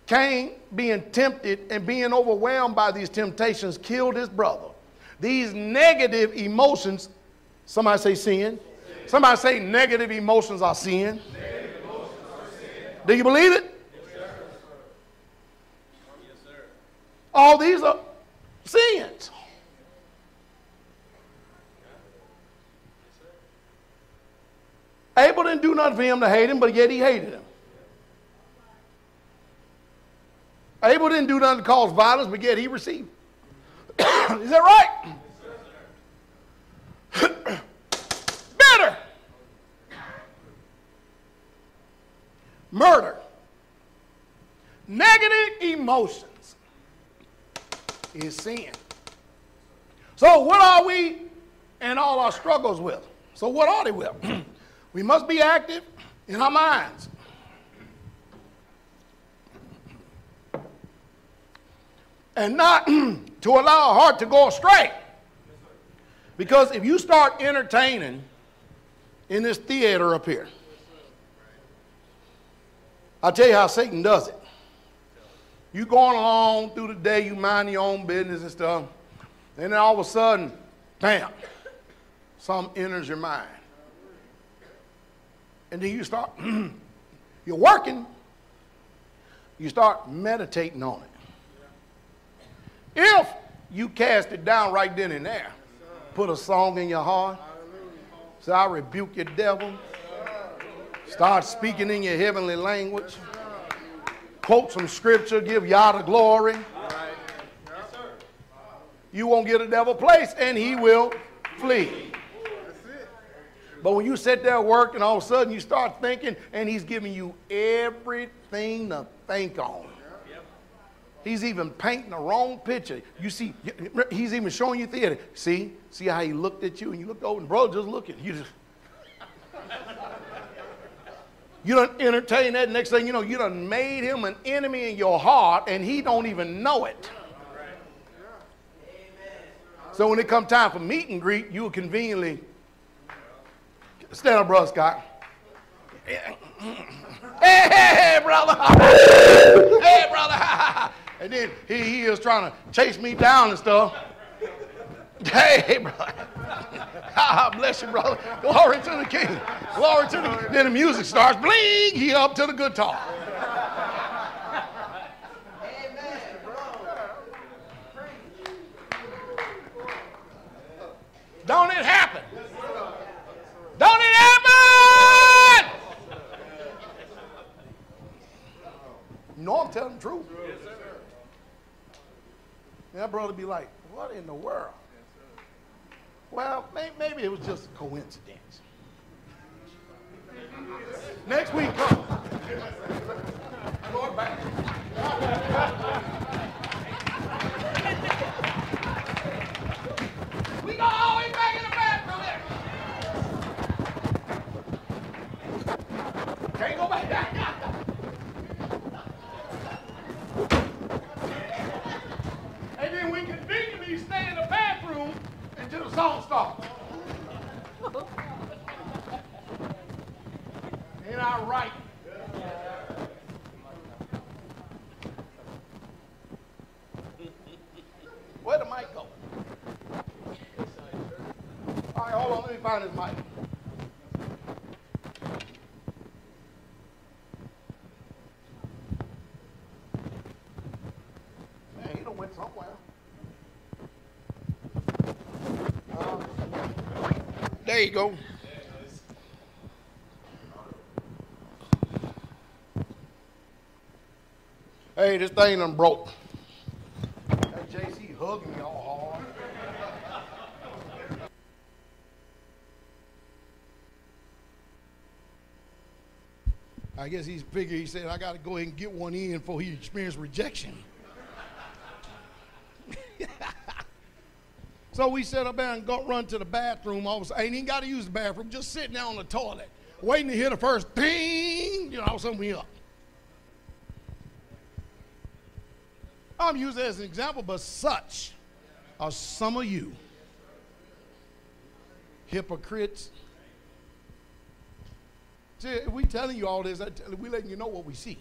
Cain, being tempted and being overwhelmed by these temptations, killed his brother. These negative emotions, somebody say sin. Somebody say negative emotions are sin. Negative emotions are sin. Do you believe it? Yes, sir. All these are sins. Abel didn't do nothing for him to hate him, but yet he hated him. Abel didn't do nothing to cause violence, but yet he received. Is that right? Bitter. Murder. Negative emotions is sin. So what are we in all our struggles with? So what are they with? We must be active in our minds. And not to allow our heart to go astray. Because if you start entertaining in this theater up here, I'll tell you how Satan does it. You going along through the day, you mind your own business and stuff, and then all of a sudden, bam, something enters your mind. And then you start, you're working, you start meditating on it. If you cast it down right then and there, put a song in your heart, say, I rebuke you, devil. Start speaking in your heavenly language. Quote some scripture, give Yah the glory. You won't get a devil place, and he will flee. But when you sit there working, all of a sudden you start thinking, and he's giving you everything to think on. He's even painting the wrong picture. You see, he's even showing you theater. See how he looked at you, and you looked over, and brother just looking. You done entertain that. Next thing you know, you done made him an enemy in your heart, and he don't even know it. So when it come time for meet and greet, you will conveniently stand up, brother Scott. Hey, brother. Hey, brother. And then he is trying to chase me down and stuff. Hey, brother. Bless you, brother. Glory to the King. Glory to the King. Then the music starts. Bling. He up to the guitar. Don't it happen? Don't it happen? No, I'm telling the truth. That brother be like, what in the world? Well, maybe it was just a coincidence. Next week, come. Going back. We go all the way back in the bathroom there. Can't go back down. And then we conveniently stay in the bathroom until the song starts. Ain't I right? Where the mic go? All right, hold on. Let me find his mic. Man, he done went somewhere. There you go. Hey, this thing done broke. That JC hugging me all hard. I guess he figured, he said, I got to go ahead and get one in before he experienced rejection. So we sat up there and go run to the bathroom. I ain't even got to use the bathroom, just sitting there on the toilet, waiting to hear the first ding, you know, all of a sudden we up. I'm using it as an example, but such are some of you hypocrites. See, we telling you all this, we letting you know what we see.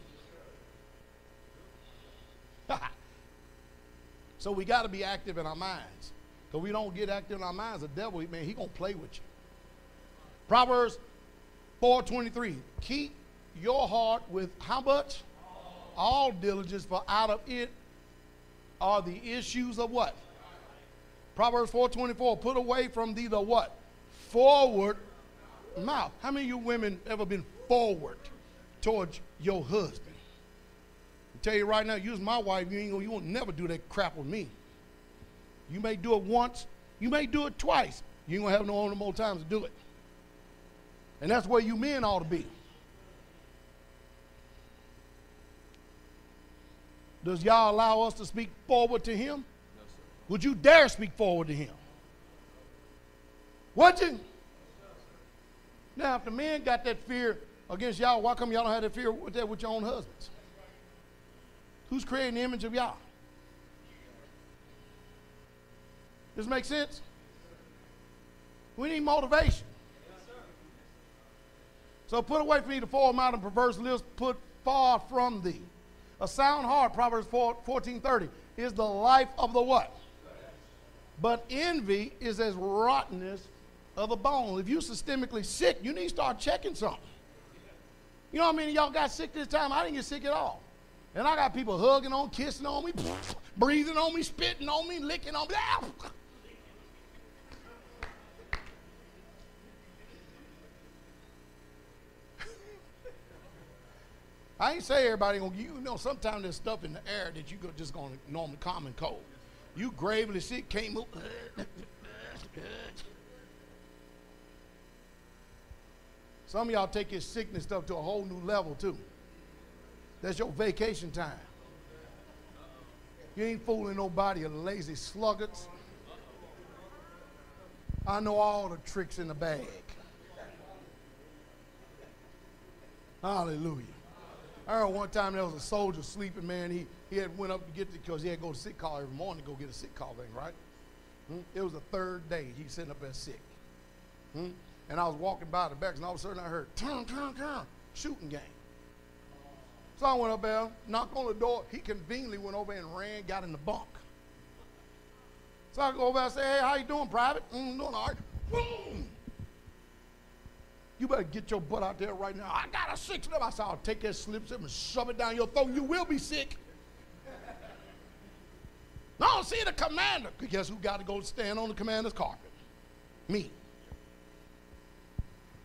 So we got to be active in our minds. Because we don't get active in our minds, the devil, man, he going to play with you. Proverbs 4:23, keep your heart with how much? All diligence, for out of it are the issues of what? Proverbs 4:24, put away from thee the what? Forward mouth. How many of you women ever been forward towards your husband? I tell you right now, you was my wife, you won't never do that crap with me. You may do it once, you may do it twice. You ain't gonna have no more times to do it. And that's where you men ought to be. Does y'all allow us to speak forward to him? No, sir. Would you dare speak forward to him? Would you? Now, if the men got that fear against y'all, why come y'all don't have that fear with that with your own husbands? Who's creating the image of y'all? Does this make sense? We need motivation. So put away from thee the forward mouth and perverse lips, put far from thee. A sound heart, Proverbs 14:30, is the life of the what? But envy is as rottenness of the bone. If you're systemically sick, you need to start checking something. You know what I mean? Y'all got sick this time. I didn't get sick at all. And I got people hugging on, kissing on me, breathing on me, spitting on me, licking on me. I ain't say everybody gonna, you know, sometimes there's stuff in the air that you just gonna normally common cold. You gravely sick, came up. Some of y'all take your sickness stuff to a whole new level too. That's your vacation time. You ain't fooling nobody, you lazy sluggards. I know all the tricks in the bag. Hallelujah. I heard one time there was a soldier sleeping, man. He had went up to get because he had to go to sick call every morning to go get a sick call thing, right? It was the third day he was sitting up there sick. And I was walking by the back, and all of a sudden I heard, turn, shooting game. So I went up there, knocked on the door. He conveniently went over and ran, got in the bunk. So I go over there and say, hey, how you doing, Private? Doing all right. Boom! You better get your butt out there right now. I got a 6 of them. I said, I'll take that slip and shove it down your throat. You will be sick. I don't see the commander. Guess who got to go stand on the commander's carpet? Me.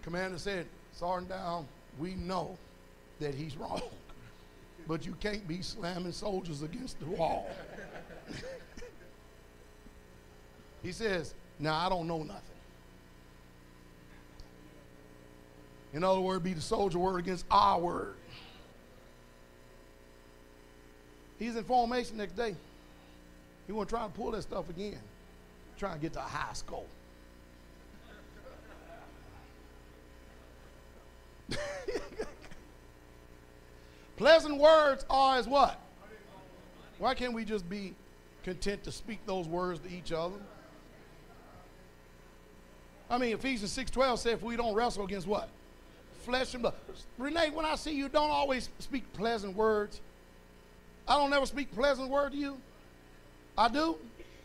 Commander said, Sergeant Dowell, we know that he's wrong, but you can't be slamming soldiers against the wall. He says, Now, I don't know nothing. In other words, be the soldier word against our word. He's in formation next day. He wasn't trying to pull that stuff again. Trying to get to a high score. Pleasant words are as what? Why can't we just be content to speak those words to each other? I mean, Ephesians 6:12 says if we don't wrestle against what? Flesh and blood. Renee, when I see you, don't always speak pleasant words. I don't ever speak pleasant word to you. I do?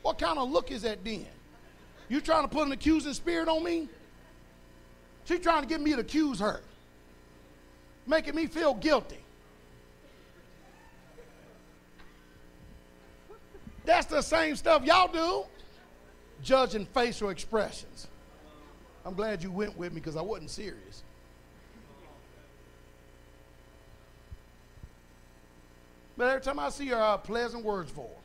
What kind of look is that then? You trying to put an accusing spirit on me? She's trying to get me to accuse her. Making me feel guilty. That's the same stuff y'all do. Judging facial expressions. I'm glad you went with me because I wasn't serious. But every time I see her, I have pleasant words for her.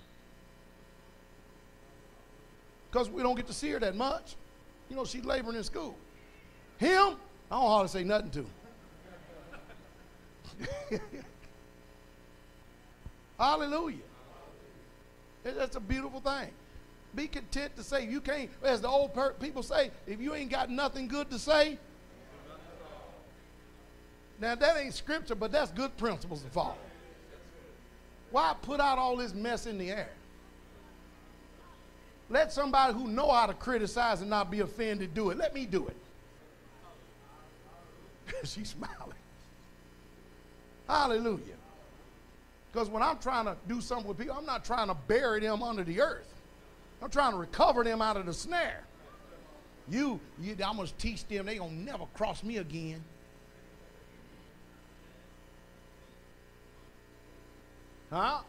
Because we don't get to see her that much. You know, she's laboring in school. Him, I don't hardly say nothing to. Hallelujah. That's a beautiful thing. Be content to say, you can't, as the old people say, if you ain't got nothing good to say. Now, that ain't scripture, but that's good principles to follow. Why put out all this mess in the air? Let somebody who know how to criticize and not be offended do it. Let me do it. She's smiling. Hallelujah. Because when I'm trying to do something with people, I'm not trying to bury them under the earth. I'm trying to recover them out of the snare. I'm going to teach them they're going to never cross me again. Huh?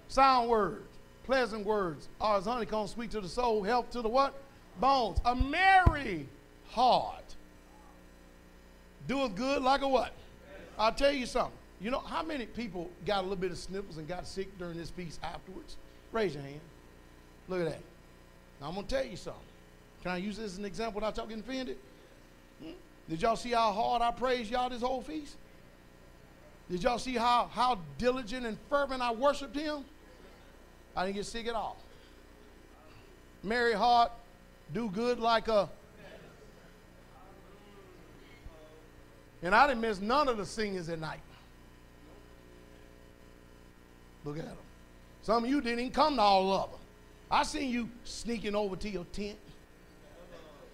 Sound words, pleasant words are as honeycomb, sweet to the soul, health to the what? Bones. A merry heart doeth good like a what? I'll tell you something. You know how many people got a little bit of sniffles and got sick during this feast afterwards? Raise your hand. Look at that. Now I'm going to tell you something. Can I use this as an example without y'all getting offended? Did y'all see how hard I praised y'all this whole feast? Did y'all see how diligent and fervent I worshiped him? I didn't get sick at all. Merry heart, do good like a... And I didn't miss none of the singings at night. Look at them. Some of you didn't even come to all of them. I seen you sneaking over to your tent.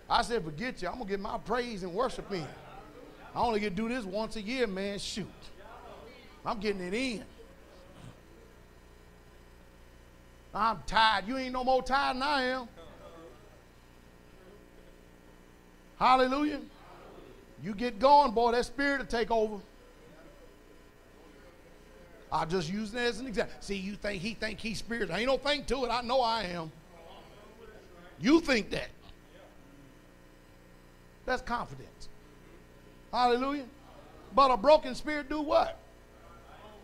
I said, forget you. I'm going to get my praise and worship in. I only get to do this once a year, man. Shoot. I'm getting it in. I'm tired. You ain't no more tired than I am. Hallelujah. You get going, boy, that spirit will take over. I'll just use that as an example. See, he think he's spiritual. Ain't no thing to it. I know I am. You think that. That's confidence. Hallelujah. But a broken spirit do what?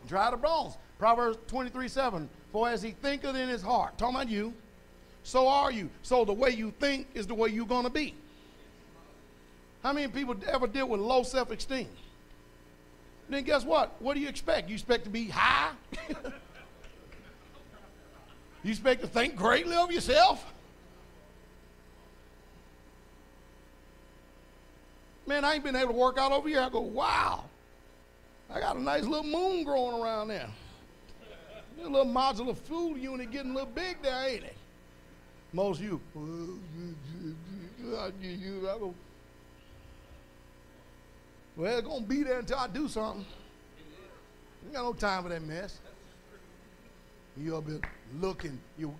Dry the bones. Proverbs 23:7. For as he thinketh in his heart, talking about you, so are you. So the way you think is the way you're going to be. How many people ever deal with low self-esteem? Then guess what? What do you expect? You expect to be high? You expect to think greatly of yourself? Man, I ain't been able to work out over here. I go, wow. I got a nice little moon growing around there. A little modular fuel unit getting a little big there, ain't it? Most of you, I go, well, it's going to be there until I do something. You got no time for that mess. You'll be looking, you're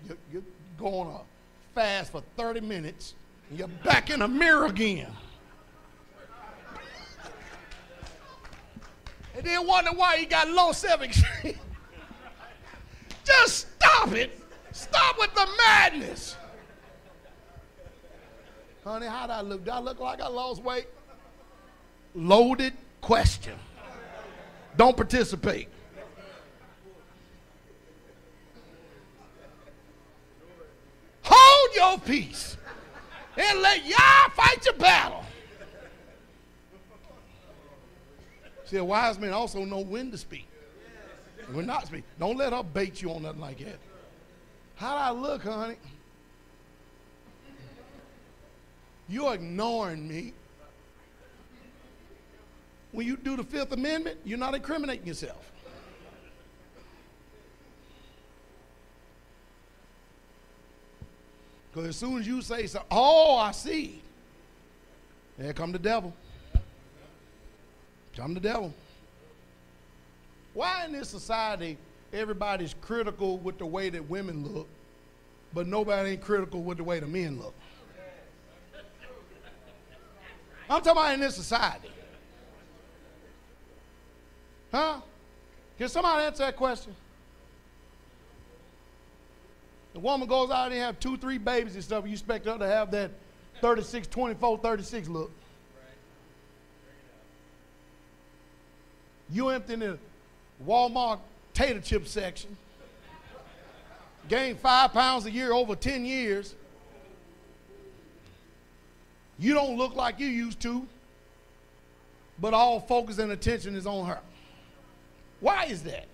going to fast for 30 minutes, and you're back in the mirror again. And then wonder why you got low self-esteem. Just stop it. Stop with the madness. Honey, how do I look? Do I look like I lost weight? Loaded question. Don't participate. Hold your peace. And let Yah fight your battle. See, a wise man also know when to speak. And when not to speak. Don't let her bait you on nothing like that. How'd I look, honey? You're ignoring me. When you do the Fifth Amendment, you're not incriminating yourself. Because as soon as you say so, oh, I see. There come the devil. Come the devil. Why in this society everybody's critical with the way that women look, but nobody ain't critical with the way the men look? I'm talking about in this society. Huh? Can somebody answer that question? The woman goes out and have 2, 3 babies and stuff, you expect her to have that 36, 24, 36 look. You empty in the Walmart tater chip section, gain 5 pounds a year over 10 years. You don't look like you used to, but all focus and attention is on her. Why is that?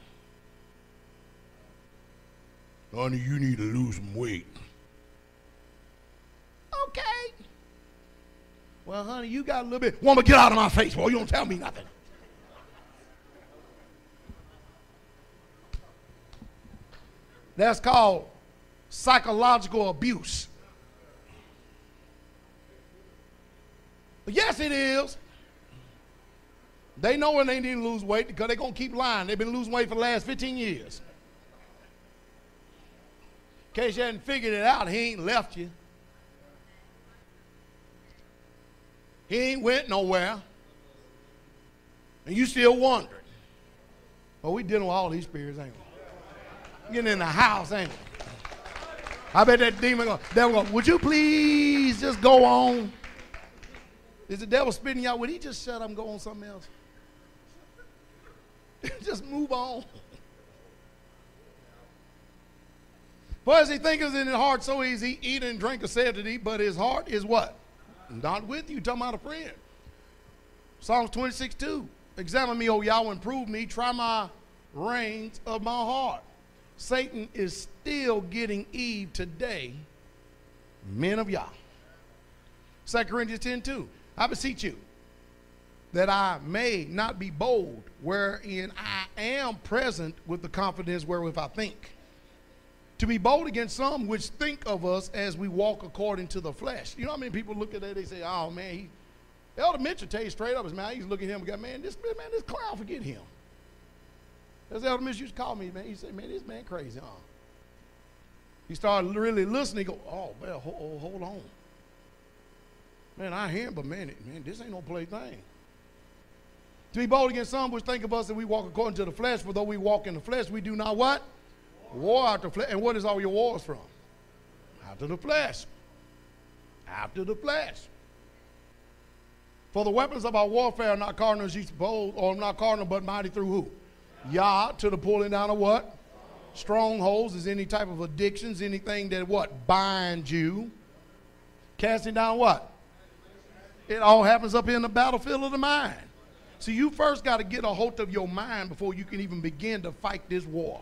Honey, you need to lose some weight. Okay. Well, honey, you got a little bit. Woman, get out of my face, boy. You don't tell me nothing. That's called psychological abuse. Yes, it is. They know when they need to lose weight because they're going to keep lying. They've been losing weight for the last 15 years. In case you hadn't figured it out, he ain't left you. He ain't went nowhere. And you still wondering. Well, we dealing with all these spirits, ain't we? Getting in the house, ain't we? I bet that devil go, would you please just go on? Is the devil spitting you out? Would he just shut up and go on something else? Just move on. For as he thinketh in his heart, so is he eat and drink or said to eat, but his heart is what? Not with you. Talking about a friend. Psalms 26:2. Examine me, O Yahweh, and prove me. Try my reins of my heart. Satan is still getting Eve today, men of Yah. 2 Corinthians 10:2. I beseech you that I may not be bold, wherein I am present with the confidence wherewith I think. To be bold against some which think of us as we walk according to the flesh. You know how many people look at that, they say, oh man, Elder Mitchell tell you straight up, his man, he's looking at him and go, man, this clown, forget him. As Elder Mitchell used to call me, man, he said, man, this man crazy, huh? He started really listening, he go, oh, well, hold on. Man, I hear him, but man, this ain't no plaything. To be bold against some which think of us that we walk according to the flesh, for though we walk in the flesh, we do not what? War after flesh. And what is all your wars from? After the flesh. After the flesh. For the weapons of our warfare are not carnal as ye suppose, or not carnal, but mighty through who? Yah, to the pulling down of what? Strongholds is any type of addictions, anything that what? Binds you. Casting down what? It all happens up here in the battlefield of the mind. So you first got to get a hold of your mind before you can even begin to fight this war.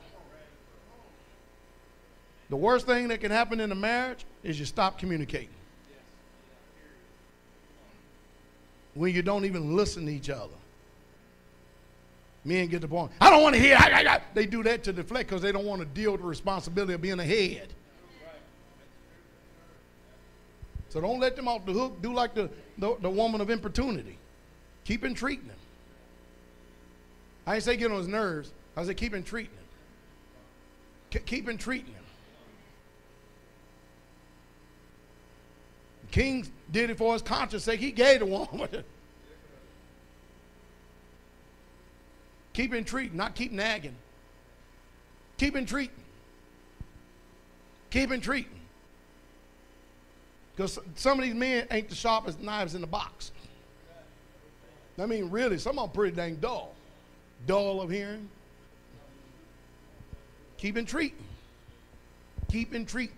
The worst thing that can happen in a marriage is you stop communicating. When you don't even listen to each other. Men get the point. I don't want to hear. They do that to deflect because they don't want to deal with the responsibility of being a head. So don't let them off the hook. Do like the woman of importunity. Keep entreating them. I ain't say get on his nerves. I say keep entreating him. Keep entreating him. King did it for his conscience sake. He gave the woman. Keep entreating, not keep nagging. Keep entreating. Keep entreating. Because some of these men ain't the sharpest knives in the box. I mean, really, some of them pretty dang dull. Dull of hearing. Keep entreating. Keep entreating.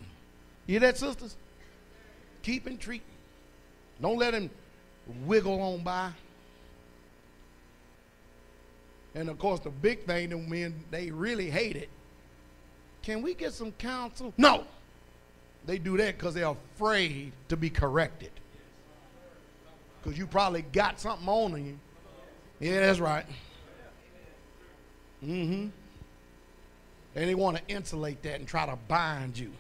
You hear that, sisters? Keep entreating. Don't let him wiggle on by. And of course, the big thing, the men, they really hate it. Can we get some counsel? No. They do that because they're afraid to be corrected. Because you probably got something on you. Yeah, that's right. And they want to insulate that and try to bind you.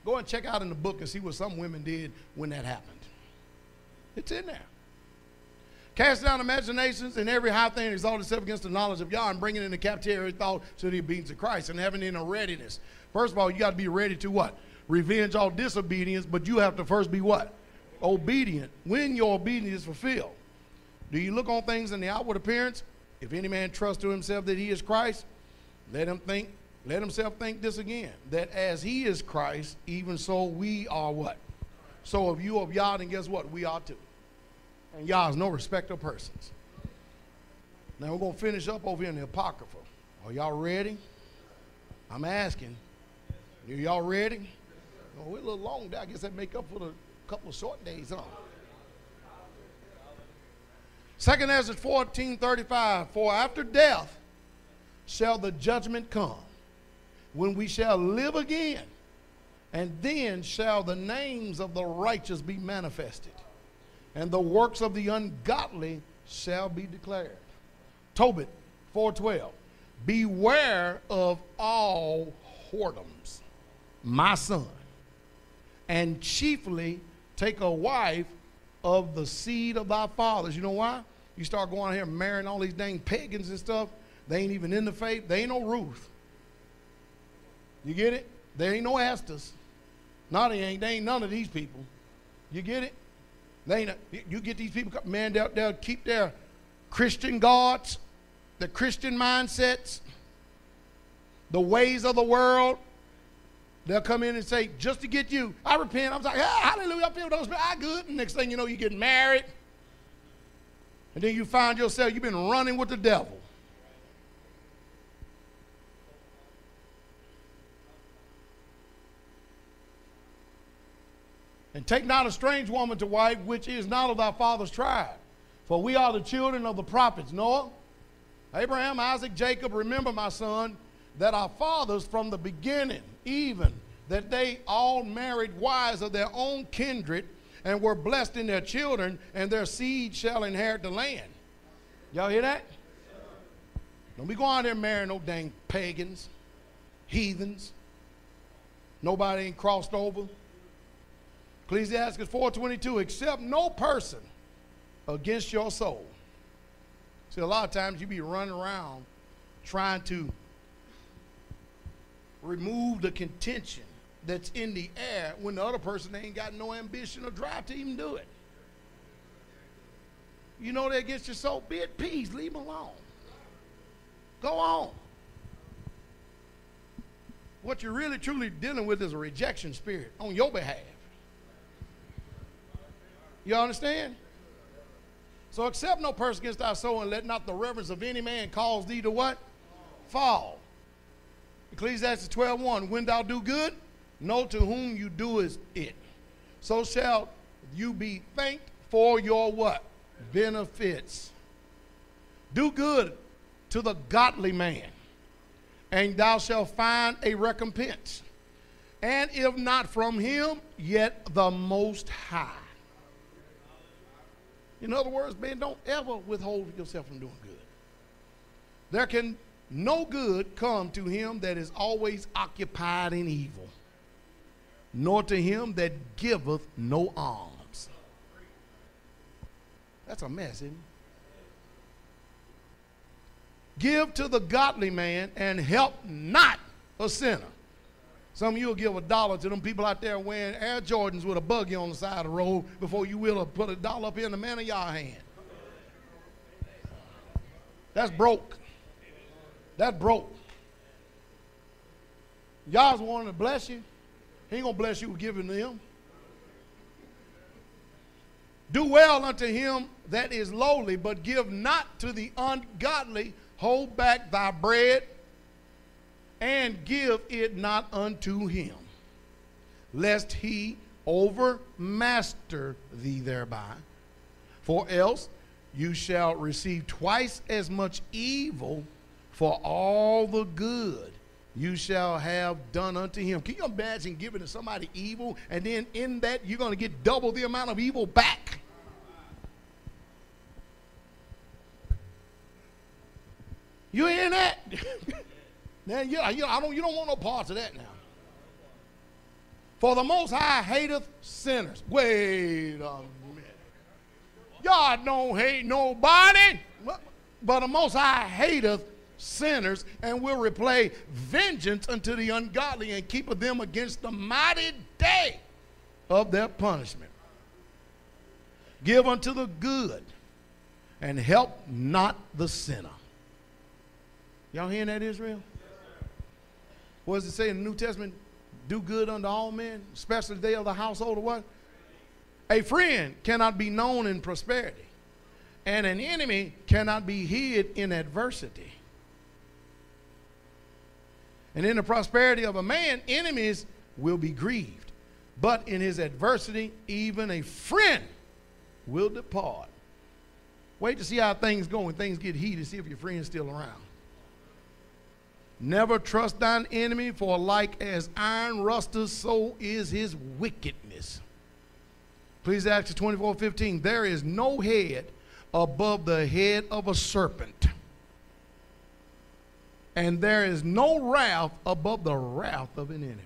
Go and check out in the book and see what some women did when that happened. It's in there. Cast down imaginations and every high thing exalted itself against the knowledge of Yah, and bringing into captivity every thought to the obedience of Christ, and having in a readiness. First of all, you got to be ready to what? Revenge all disobedience, but you have to first be what? Obedient. When your obedience is fulfilled. Do you look on things in the outward appearance? If any man trusts to himself that he is Christ, let himself think this again, that as he is Christ, even so we are what? So if you of Yah, then guess what? We are too. And Yah is no respecter of persons. Now we're going to finish up over here in the Apocrypha. Are y'all ready? I'm asking. Are y'all ready? Oh, we're a little long there. I guess that make up for the couple of short days, huh? 2 Ezra 14:35. For after death shall the judgment come, when we shall live again, and then shall the names of the righteous be manifested, and the works of the ungodly shall be declared. Tobit 4:12. Beware of all whoredoms, my son, and chiefly take a wife of the seed of thy fathers. You know why? You start going out here marrying all these dang pagans and stuff. They ain't even in the faith. They ain't no Ruth. You get it? There ain't no Esthers. No, they ain't. They ain't none of these people. You get it? They ain't. You get these people, man, they'll keep their Christian gods, the Christian mindsets, the ways of the world. They'll come in and say, just to get you, I repent. I'm like, hallelujah, I feel those, I good. And next thing you know, you get married. And then you find yourself, you've been running with the devil. And take not a strange woman to wife, which is not of thy father's tribe. For we are the children of the prophets, Noah, Abraham, Isaac, Jacob. Remember, my son, that our fathers from the beginning, even that they all married wives of their own kindred, and were blessed in their children, and their seed shall inherit the land. Y'all hear that? Don't be going out there marrying no dang pagans, heathens. Nobody ain't crossed over. Ecclesiastes 4:22, accept no person against your soul. See, a lot of times you be running around trying to remove the contention that's in the air when the other person ain't got no ambition or drive to even do it. You know they're against your soul, be at peace, leave them alone. Go on. What you're really truly dealing with is a rejection spirit on your behalf. You understand? So accept no person against thy soul, and let not the reverence of any man cause thee to what? Fall. Ecclesiastes 12:1, when thou do good, know to whom you doest it. So shall you be thanked for your what? Benefits. Do good to the godly man, and thou shalt find a recompense. And if not from him, yet the Most High. In other words, man, don't ever withhold yourself from doing good. There can no good come to him that is always occupied in evil, nor to him that giveth no alms. That's a mess, isn't it? Give to the godly man and help not a sinner. Some of you will give $1 to them people out there wearing Air Jordans with a buggy on the side of the road before you will put $1 up in the man of your hand. That's broke. That's broke. Y'all's wanting to bless you. He ain't going to bless you with giving to him. Do well unto him that is lowly, but give not to the ungodly. Hold back thy bread, and give it not unto him, lest he overmaster thee thereby, for else you shall receive twice as much evil for all the good you shall have done unto him. Can you imagine giving to somebody evil, and then in that you're going to get double the amount of evil back? You hearing that? Now, you don't want no parts of that now. For the Most High hateth sinners. Wait a minute. God don't hate nobody, but the Most High hateth sinners, and will repay vengeance unto the ungodly, and keepeth them against the mighty day of their punishment. Give unto the good, and help not the sinner. Y'all hearing that, Israel? What does it say in the New Testament? Do good unto all men, especially they of the household of what? A friend cannot be known in prosperity, and an enemy cannot be hid in adversity. And in the prosperity of a man, enemies will be grieved, but in his adversity, even a friend will depart. Wait to see how things go when things get heated, see if your friend's still around. Never trust thine enemy, for like as iron rusteth, so is his wickedness. Ecclesiastes 24:15. There is no head above the head of a serpent, and there is no wrath above the wrath of an enemy.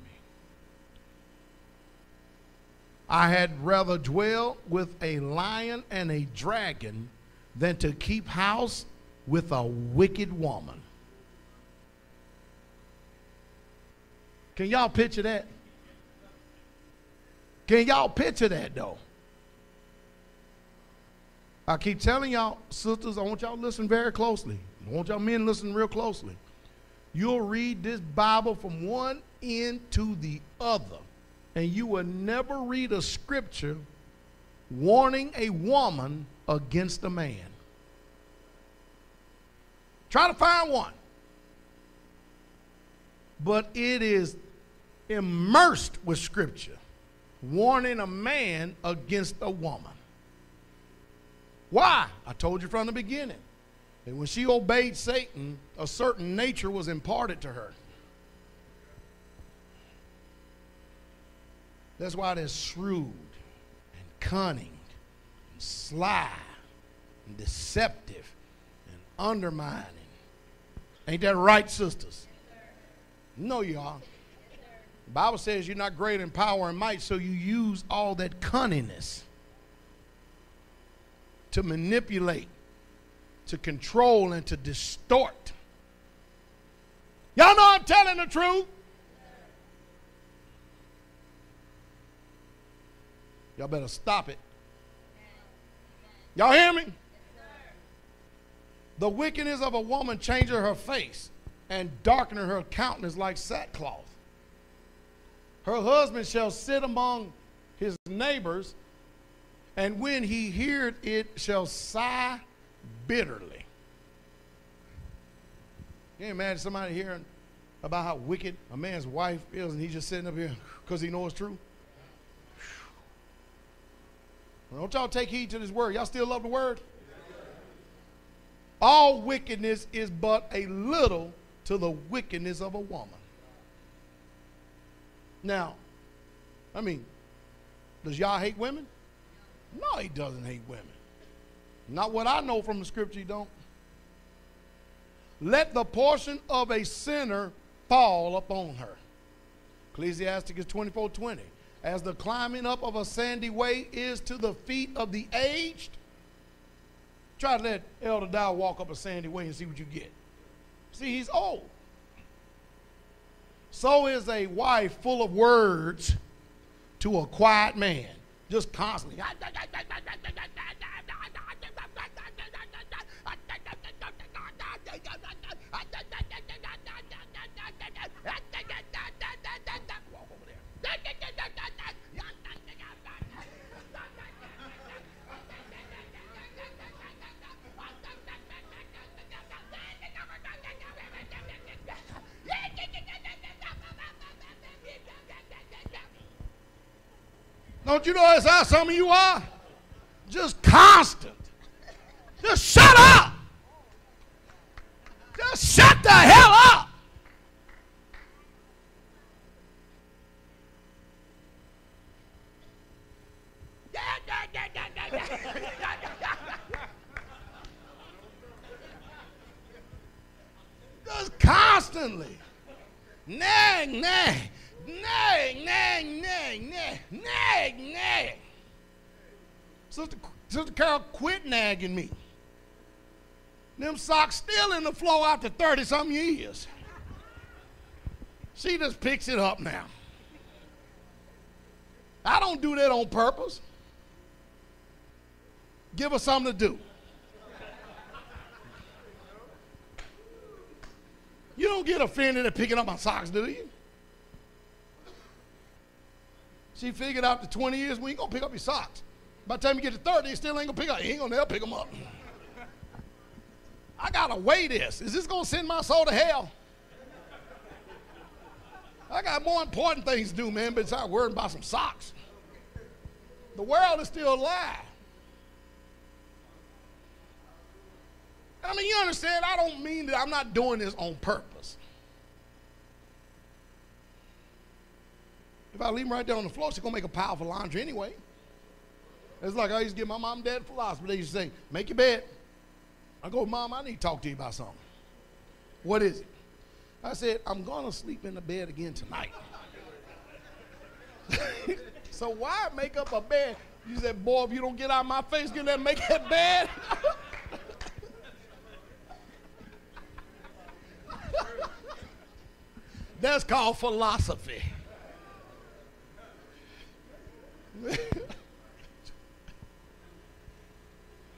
I had rather dwell with a lion and a dragon than to keep house with a wicked woman. Can y'all picture that? Can y'all picture that, though? I keep telling y'all, sisters, I want y'all to listen very closely. I want y'all men to listen real closely. You'll read this Bible from one end to the other, and you will never read a scripture warning a woman against a man. Try to find one. But it is immersed with scripture warning a man against a woman. Why? I told you from the beginning that when she obeyed Satan, a certain nature was imparted to her. That's why they're shrewd and cunning and sly and deceptive and undermining. Ain't that right, sisters? No, you are. The Bible says you're not great in power and might, so you use all that cunningness to manipulate, to control, and to distort. Y'all know I'm telling the truth. Y'all better stop it. Y'all hear me? The wickedness of a woman changeth her face, and darkeneth her countenance like sackcloth. Her husband shall sit among his neighbors, and when he heareth it, shall sigh bitterly. Can you imagine somebody hearing about how wicked a man's wife is, and he's just sitting up here because he knows it's true? Well, don't y'all take heed to this word. Y'all still love the word? All wickedness is but a little to the wickedness of a woman. Now, I mean, does Yah hate women? No, he doesn't hate women. Not what I know from the scripture, he don't. Let the portion of a sinner fall upon her. Ecclesiastes 24:20. As the climbing up of a sandy way is to the feet of the aged. Try to let Elder Dowell walk up a sandy way and see what you get. See, he's old. So is a wife full of words to a quiet man. Just constantly. Walk over there. Don't you know that's how some of you are? Just constant. Just shut up. Just shut the hell up. Just constantly. Nag, nag, nag, nag, nag, nag, nag, nag. Sister Carol, quit nagging me. Them socks still in the floor after 30-something years. She just picks it up now. I don't do that on purpose. Give her something to do. You don't get offended at picking up my socks, do you? She figured out the 20 years we ain't gonna pick up your socks. By the time you get to 30, you still ain't gonna pick up. You ain't gonna never pick them up. I gotta weigh this. Is this gonna send my soul to hell? I got more important things to do, man, besides worrying about some socks. The world is still alive. I mean, you understand, I don't mean that I'm not doing this on purpose. If I leave them right there on the floor, she's going to make a pile for laundry anyway. It's like I used to give my mom and dad philosophy. They used to say, make your bed. I go, Mom, I need to talk to you about something. What is it? I said, I'm going to sleep in the bed again tonight. So why make up a bed? You said, boy, if you don't get out of my face, get there and make that bed. That's called philosophy.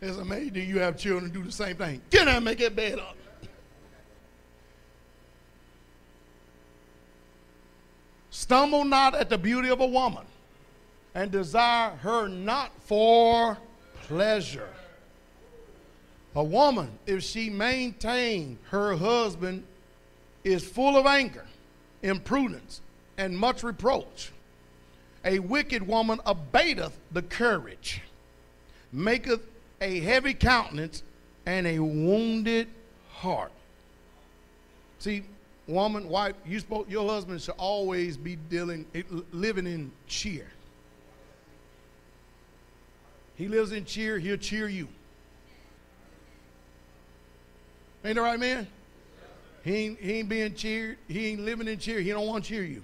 It's amazing you have children do the same thing. Get there and make that bed up. Stumble not at the beauty of a woman, and desire her not for pleasure. A woman, if she maintain her husband, is full of anger, imprudence, and much reproach. A wicked woman abateth the courage, maketh a heavy countenance, and a wounded heart. See, woman, wife, your husband should always be living in cheer. He lives in cheer, he'll cheer you. Ain't that right, man? He ain't being cheered. He ain't living in cheer. He don't want to cheer you.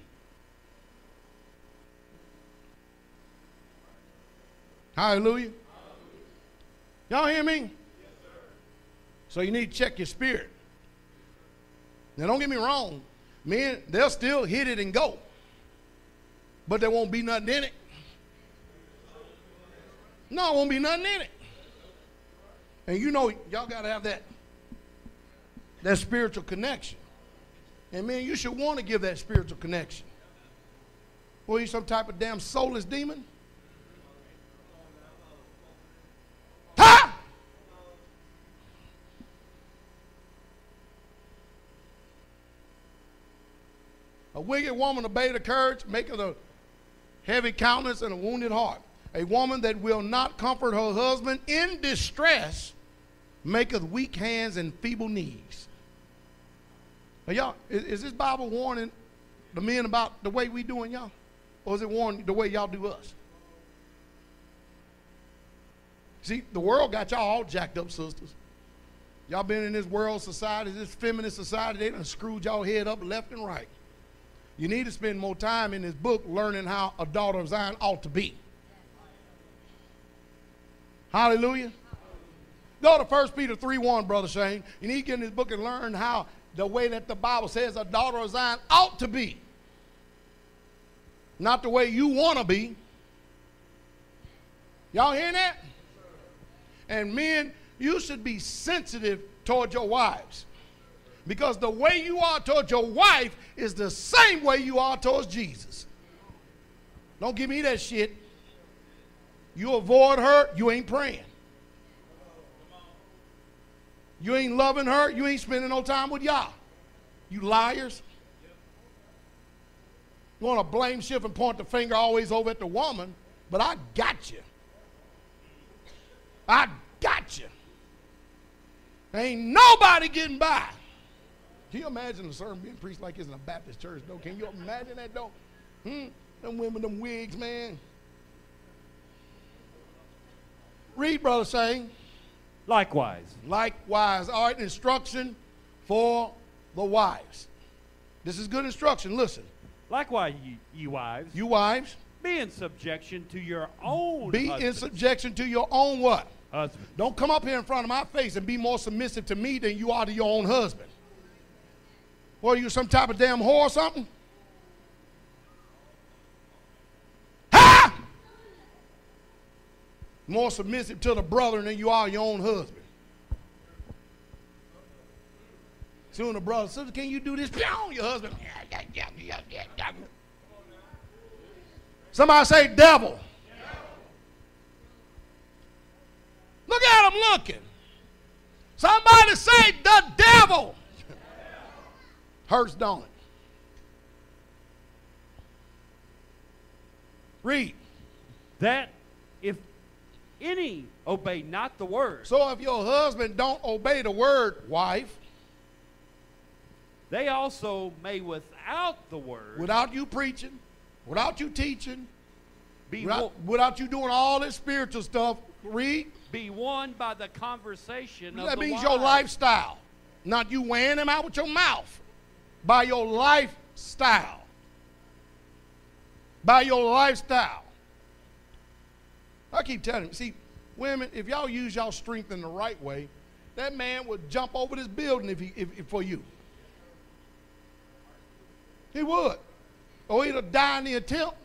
Hallelujah. Y'all hear me? Yes, sir. So you need to check your spirit. Now don't get me wrong. Men, they'll still hit it and go. But there won't be nothing in it. No, there won't be nothing in it. And you know, y'all got to have that spiritual connection. And man, you should want to give that spiritual connection. Well, you some type of damn soulless demon? Ha! A wicked woman obeyed her courage, maketh a heavy countenance and a wounded heart. A woman that will not comfort her husband in distress maketh weak hands and feeble knees. Now, y'all, is this Bible warning the men about the way we doing y'all? Or is it warning the way y'all do us? See, the world got y'all all jacked up, sisters. Y'all been in this world society, this feminist society, they done screwed y'all head up left and right. You need to spend more time in this book learning how a daughter of Zion ought to be. Hallelujah. Go to 1 Peter 3:1, Brother Shane. You need to get in this book and learn how the way that the Bible says a daughter of Zion ought to be. Not the way you want to be. Y'all hearing that? And men, you should be sensitive toward your wives. Because the way you are toward your wife is the same way you are towards Jesus. Don't give me that shit. You avoid her, you ain't praying. You ain't loving her, you ain't spending no time with y'all. You liars. You want to blame, shift, and point the finger always over at the woman. but I got you. I got you. Ain't nobody getting by. Can you imagine a sermon being preached like this in a Baptist church, though? Can you imagine that, though? Them women, them wigs, man. Read, Brother Shane. Likewise. Likewise. All right, instruction for the wives. This is good instruction. Listen. Likewise, ye wives. You wives. Be in subjection to your own Be husbands. in subjection to your own what? Husbands. Don't come up here in front of my face and be more submissive to me than you are to your own husband. What, are you some type of damn whore or something? Ha! More submissive to the brother than you are your own husband. Soon the brother, sister, can you do this? Your husband. Somebody say devil. Look at him looking. Somebody say the devil. Hurts, don't it? Read. That if any obey not the word, So if your husband don't obey the word, wife, they also may without the word without you preaching, without you teaching, be, without you doing all this spiritual stuff, read. be won by the conversation of That the means wise. your lifestyle. Not you weighing them out with your mouth. By your lifestyle. By your lifestyle. I keep telling you, see, women, if y'all use y'all strength in the right way, that man would jump over this building if for you. He would. Or he'd die in the attempt.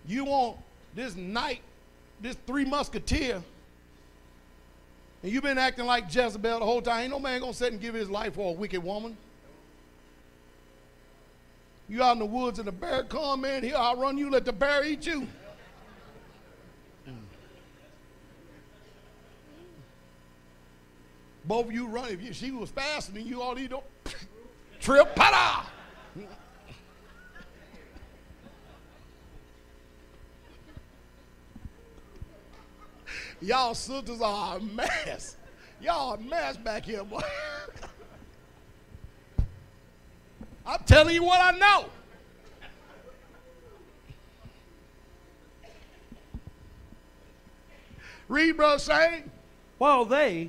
You want this knight, this three musketeer, and you've been acting like Jezebel the whole time. Ain't no man gonna sit and give his life for a wicked woman. You out in the woods and the bear come, man, he'll outrun you, let the bear eat you. Both of you run. If she was faster than you, all you do, trip, pada. Y'all sisters are a mess. Y'all a mess back here, boy. I'm telling you what I know. Read, Brother Shane. While they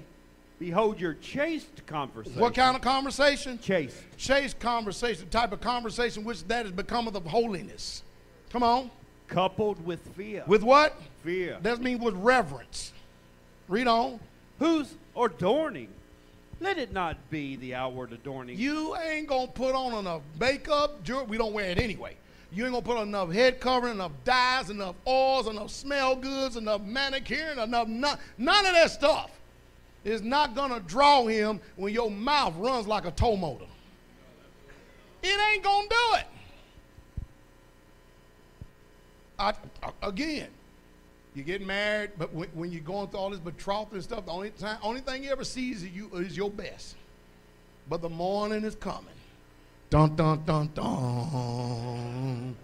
behold your chaste conversation. What kind of conversation? Chaste. Chaste conversation, type of conversation which that is becometh of holiness. Come on. Coupled with fear. With what? Fear. That means with reverence. Read on. Whose adorning? Let it not be the outward adorning. You ain't going to put on enough makeup. We don't wear it anyway. You ain't going to put on enough head covering, enough dyes, enough oils, enough smell goods, enough manicuring, enough none of that stuff is not going to draw him when your mouth runs like a tow motor. It ain't going to do it. Again, you get married, but when you're going through all this betrothal and stuff, the only thing you ever sees is your best. But the morning is coming. Dun, dun, dun, dun.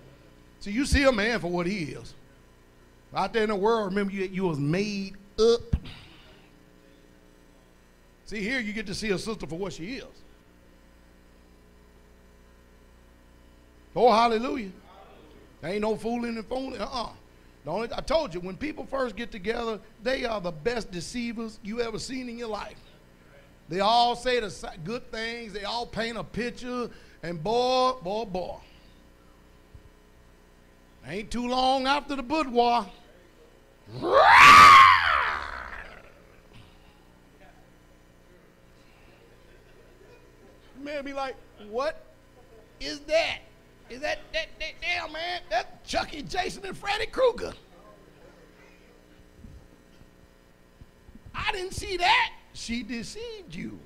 So you see a man for what he is. Out there in the world, remember you was made up. See, here you get to see a sister for what she is. Oh, hallelujah. There ain't no fooling and fooling. I told you, when people first get together, they are the best deceivers you ever seen in your life. They all say the good things. They all paint a picture. And boy. Ain't too long after the boudoir. Man be like, what is that? Is that damn man? That's Chucky, Jason, and Freddy Krueger. I didn't see that. She deceived you.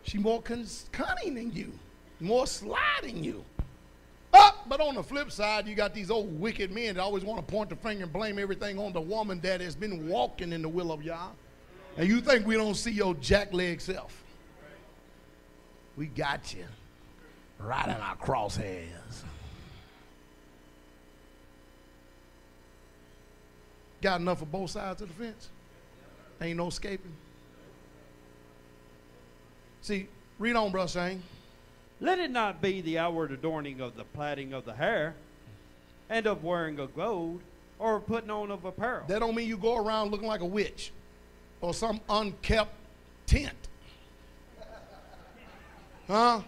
She more cunning than you, more sly than you. But on the flip side, you got these old wicked men that always want to point the finger and blame everything on the woman that has been walking in the will of Yah. And you think we don't see your jackleg self. We got you. Right in our crosshairs. Got enough for both sides of the fence? Ain't no escaping. See, read on, Brother Shane. Let it not be the outward adorning of the plaiting of the hair, and of wearing of gold, or putting on of apparel. That don't mean you go around looking like a witch or some unkept tent. Huh?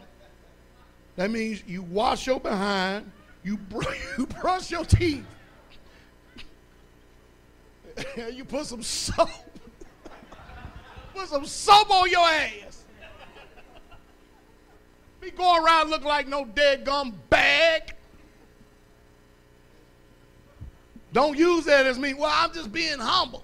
That means you wash your behind, you brush your teeth, you put some soap, on your ass. Be going around looking like no dead gum bag. Don't use that as me. Well, I'm just being humble.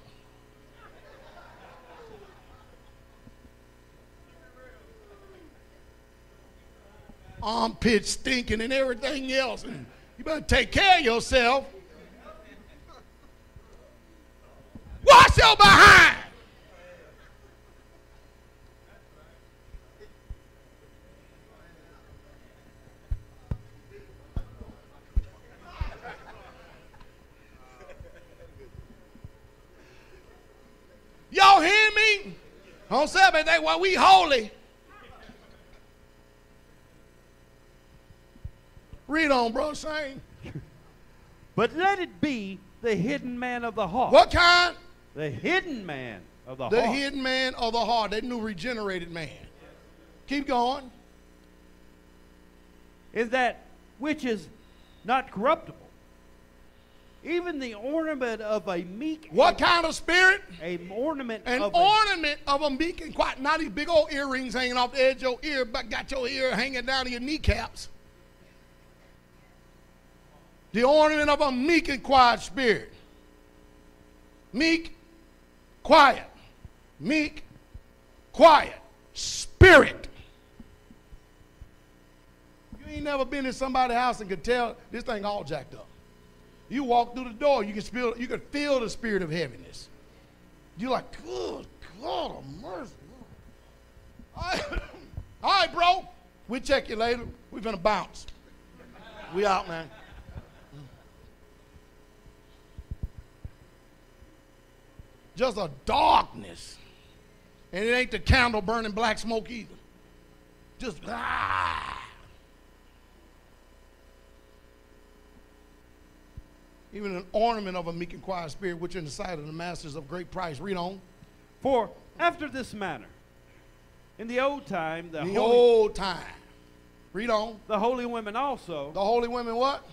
Armpit stinking and everything else. And you better take care of yourself. Wash your behind. Y'all hear me? On Sabbath day, while we holy. Read on, bro, Shane. But let it be the hidden man of the heart. What kind? The hidden man of the heart. The hidden man of the heart, that new regenerated man. Keep going. Is that which is not corruptible. Even the ornament of a meek. What kind of spirit? An ornament An of ornament of a meek and quiet. Not these big old earrings hanging off the edge of your ear, but got your ear hanging down to your kneecaps. The ornament of a meek and quiet spirit. Meek, quiet. Meek, quiet. Spirit. You ain't never been in somebody's house and could tell this thing all jacked up. You walk through the door, you can feel the spirit of heaviness. You're like, good God of mercy. All right, bro. We'll check you later. We're gonna bounce. We out, man. Just a darkness. And it ain't the candle burning black smoke either. Just Even an ornament of a meek and quiet spirit, which in the sight of the masters of great price. Read on. For after this manner, in the old time, the Read on. The holy women also. The holy women what?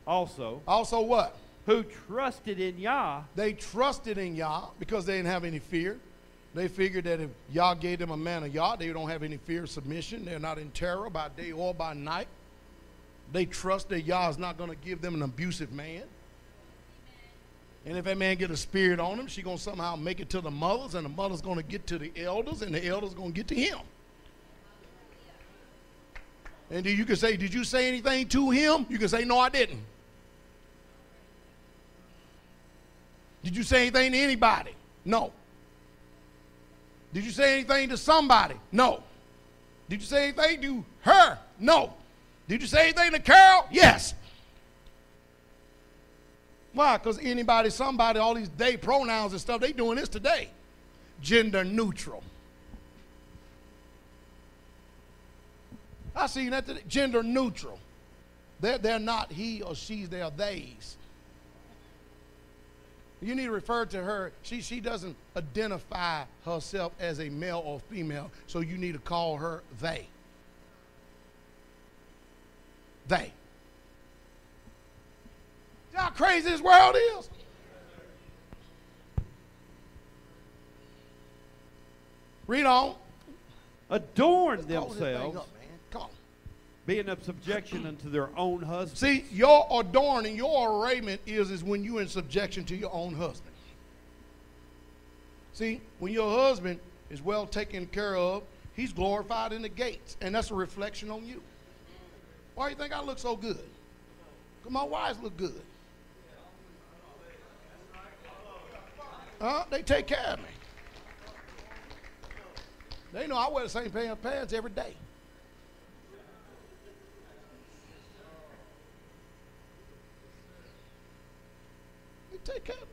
Also. Also what? Who trusted in Yah. They trusted in Yah because they didn't have any fear. They figured that if Yah gave them a man of Yah, they don't have any fear of submission. They're not in terror by day or by night. They trust that Yah is not going to give them an abusive man. And if that man get a spirit on him, she's going to somehow make it to the mothers, and the mother's going to get to the elders, and the elders going to get to him. And then you can say, did you say anything to him? You can say, no, I didn't. Did you say anything to anybody? No. Did you say anything to somebody? No. Did you say anything to her? No. Did you say anything to Carol? Yes. Why? Because anybody, somebody, all these they pronouns and stuff, they doing this today. Gender neutral. I seen that today. Gender neutral. They're not he or she's, they're theys. You need to refer to her. She doesn't identify herself as a male or female, so you need to call her they. They. See how crazy this world is? Read on. Adorn themselves, Up, man. Come on. being of subjection unto their own husbands. See, your adorning, your arrayment is when you're in subjection to your own husband. See, when your husband is well taken care of, he's glorified in the gates, and that's a reflection on you. Why do you think I look so good? Because my wives look good. They take care of me. They know I wear the same pair of pants every day. take care of it.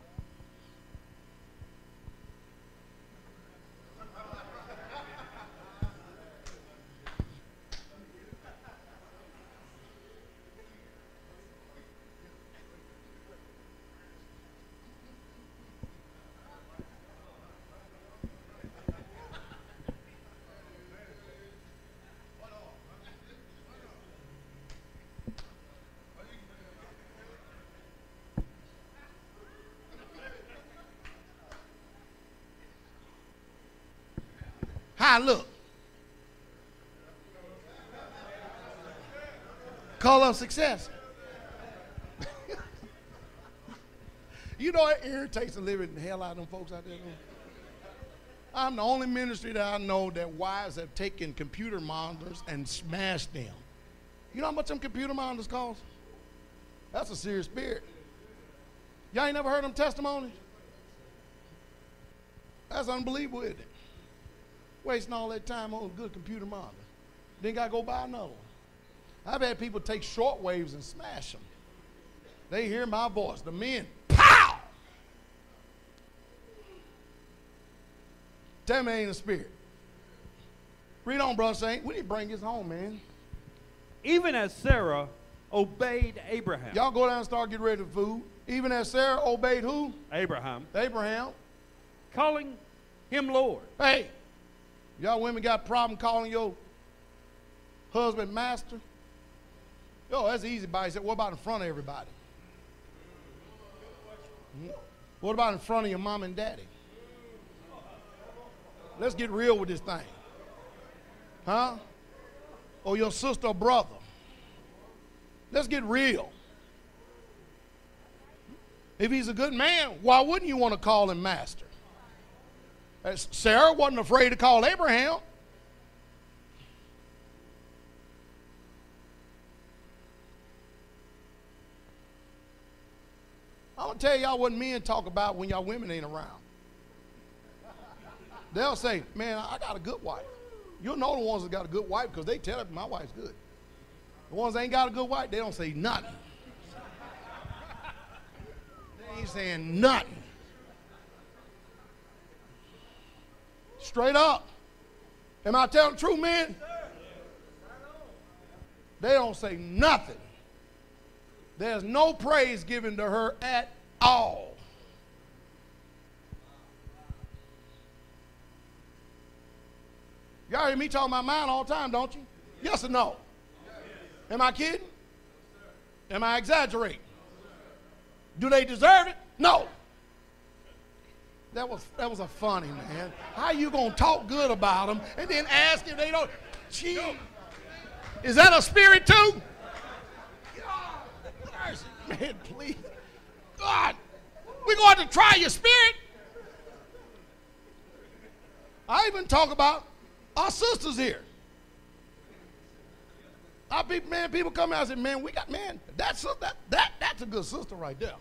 How I look? Color of success. You know, it irritates the living hell out of them folks out there. I'm the only ministry that I know that wives have taken computer monitors and smashed them. You know how much them computer monitors cost? That's a serious spirit. Y'all ain't never heard them testimonies? That's unbelievable, isn't it? Wasting all that time on a good computer monitor. Then got to go buy another one. I've had people take short waves and smash them. They hear my voice. The men, pow! Tell me it ain't a spirit. Read on, brother Saint. We need to bring this home, man. Even as Sarah obeyed Abraham. Y'all go down and start getting ready for food. Even as Sarah obeyed who? Abraham. Abraham. Calling him Lord. Hey, y'all women got a problem calling your husband master? Yo, that's easy, buddy. Said, what about in front of everybody? What about in front of your mom and daddy? Let's get real with this thing. Huh? Or your sister or brother. Let's get real. If he's a good man, why wouldn't you want to call him master? Sarah wasn't afraid to call Abraham. I'm going to tell y'all what men talk about when y'all women ain't around. They'll say, man, I got a good wife. You'll know the ones that got a good wife because they tell her my wife's good. The ones that ain't got a good wife, they don't say nothing. They ain't saying nothing. Straight up. Am I telling the truth, man? They don't say nothing. There's no praise given to her at all. Y'all hear me talking about mine all the time, don't you? Yes or no? Am I kidding? Am I exaggerating? Do they deserve it? No. That was a funny, man. How you gonna talk good about them and then ask if they don't? Gee, is that a spirit too? God, man, please, God, we're going to try your spirit. I even talk about our sisters here. People come out and say, man, we got, man, that's a good sister right there.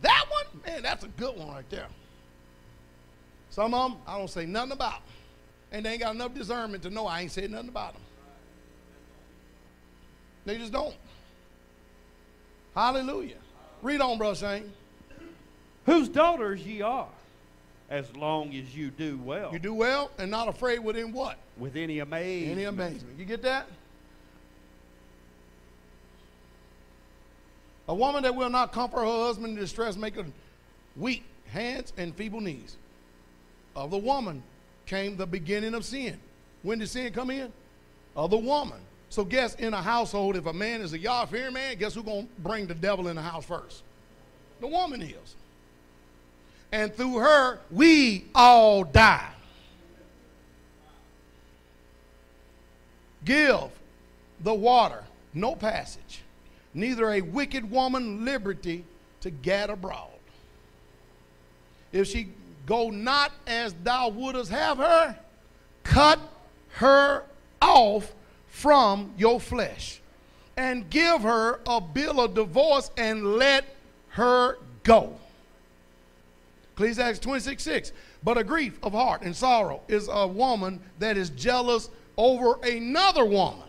That one, man, that's a good one right there. Some of them, I don't say nothing about. And they ain't got enough discernment to know I ain't saying nothing about them. They just don't. Hallelujah. Read on, Brother Shane. Whose daughters ye are, as long as you do well. You do well and not afraid within what? With any amazement. Any amazement. You get that? A woman that will not comfort her husband in distress, make her weak hands and feeble knees. Of the woman came the beginning of sin. When did sin come in? Of the woman. So guess in a household, if a man is a Yah-fearing man, guess who's going to bring the devil in the house first? The woman is. And through her, we all die. Give the water no passage, neither a wicked woman liberty to gad abroad. If she go not as thou wouldest have her, cut her off from your flesh, and give her a bill of divorce and let her go. Ecclesiastes 26:6. But a grief of heart and sorrow is a woman that is jealous over another woman,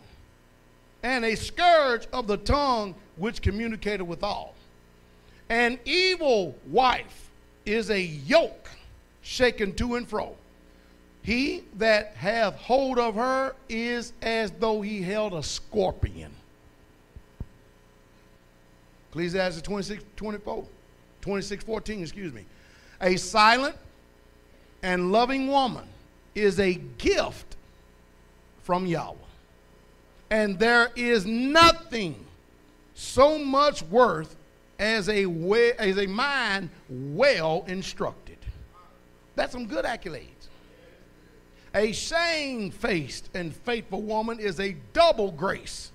and a scourge of the tongue which communicated withal. An evil wife is a yoke shaken to and fro. He that hath hold of her is as though he held a scorpion. Ecclesiastes 26:14, excuse me. A silent and loving woman is a gift from Yahweh. And there is nothing so much worth as a mind well instructed. That's some good accolades. A shamefaced and faithful woman is a double grace,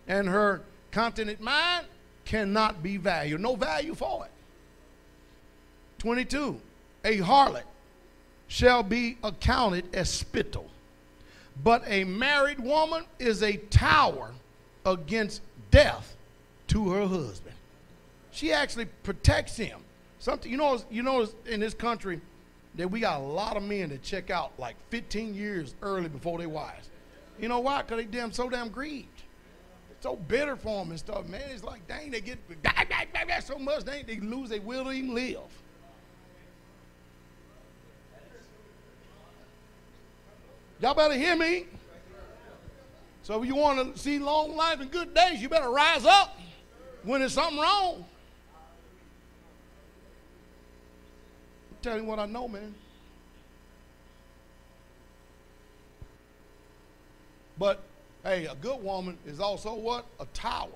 and her continent mind cannot be valued. No value for it. 22. A harlot shall be accounted as spittle, but a married woman is a tower against death to her husband. She actually protects him. Something you know in this country that we got a lot of men that check out like 15 years early before their wives. You know why? Because they so damn grieved. It's so bitter for them and stuff, man. It's like, dang, they get so much, they lose their will to even live. Y'all better hear me. So if you want to see long life and good days, you better rise up when there's something wrong. I'm telling you what I know, man. But, hey, a good woman is also what? A tower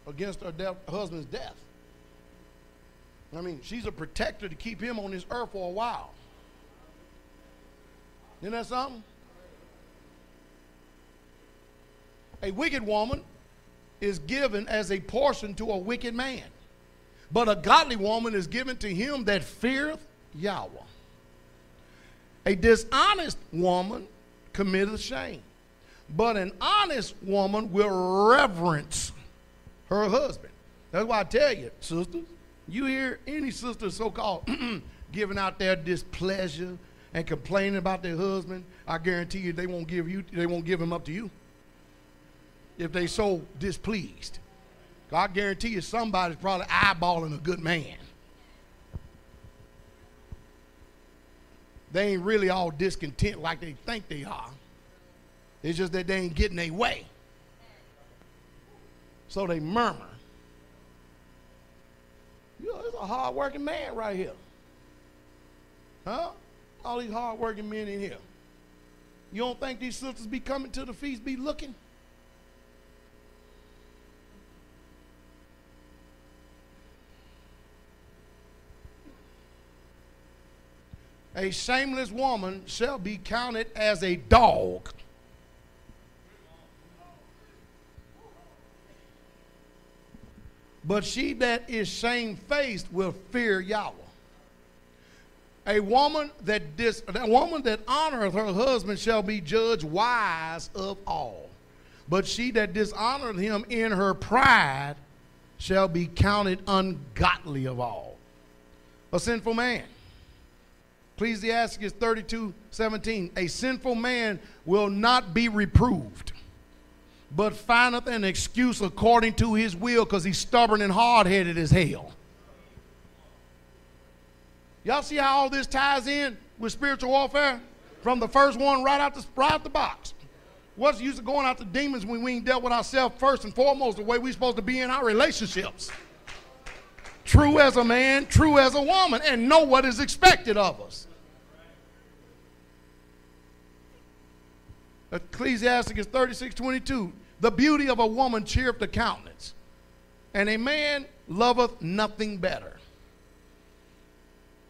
against her husband's death. I mean, she's a protector to keep him on this earth for a while. Isn't that something? A wicked woman is given as a portion to a wicked man, but a godly woman is given to him that feareth Yahweh. A dishonest woman committeth shame, but an honest woman will reverence her husband. That's why I tell you, sisters, you hear any sister so-called giving out their displeasure and complaining about their husband, I guarantee you they won't give him up to you if they so displeased. I guarantee you somebody's probably eyeballing a good man. They ain't really all discontent like they think they are. It's just that they ain't getting their way. So they murmur. You know, it's a hard-working man right here. Huh? All these hard-working men in here. You don't think these sisters be coming to the feast, be looking? A shameless woman shall be counted as a dog. But she that is shamefaced will fear Yahweh. A woman that honoreth her husband shall be judged wise of all. But she that dishonoreth him in her pride shall be counted ungodly of all. A sinful man. Ecclesiastes 32:17. A sinful man will not be reproved, but findeth an excuse according to his will, because he's stubborn and hard-headed as hell. Y'all see how all this ties in with spiritual warfare? From the first one right out the box. What's the use of going after demons when we ain't dealt with ourselves first and foremost the way we're supposed to be in our relationships? True as a man, true as a woman, and know what is expected of us. Ecclesiastes 36:22. The beauty of a woman cheereth the countenance, and a man loveth nothing better.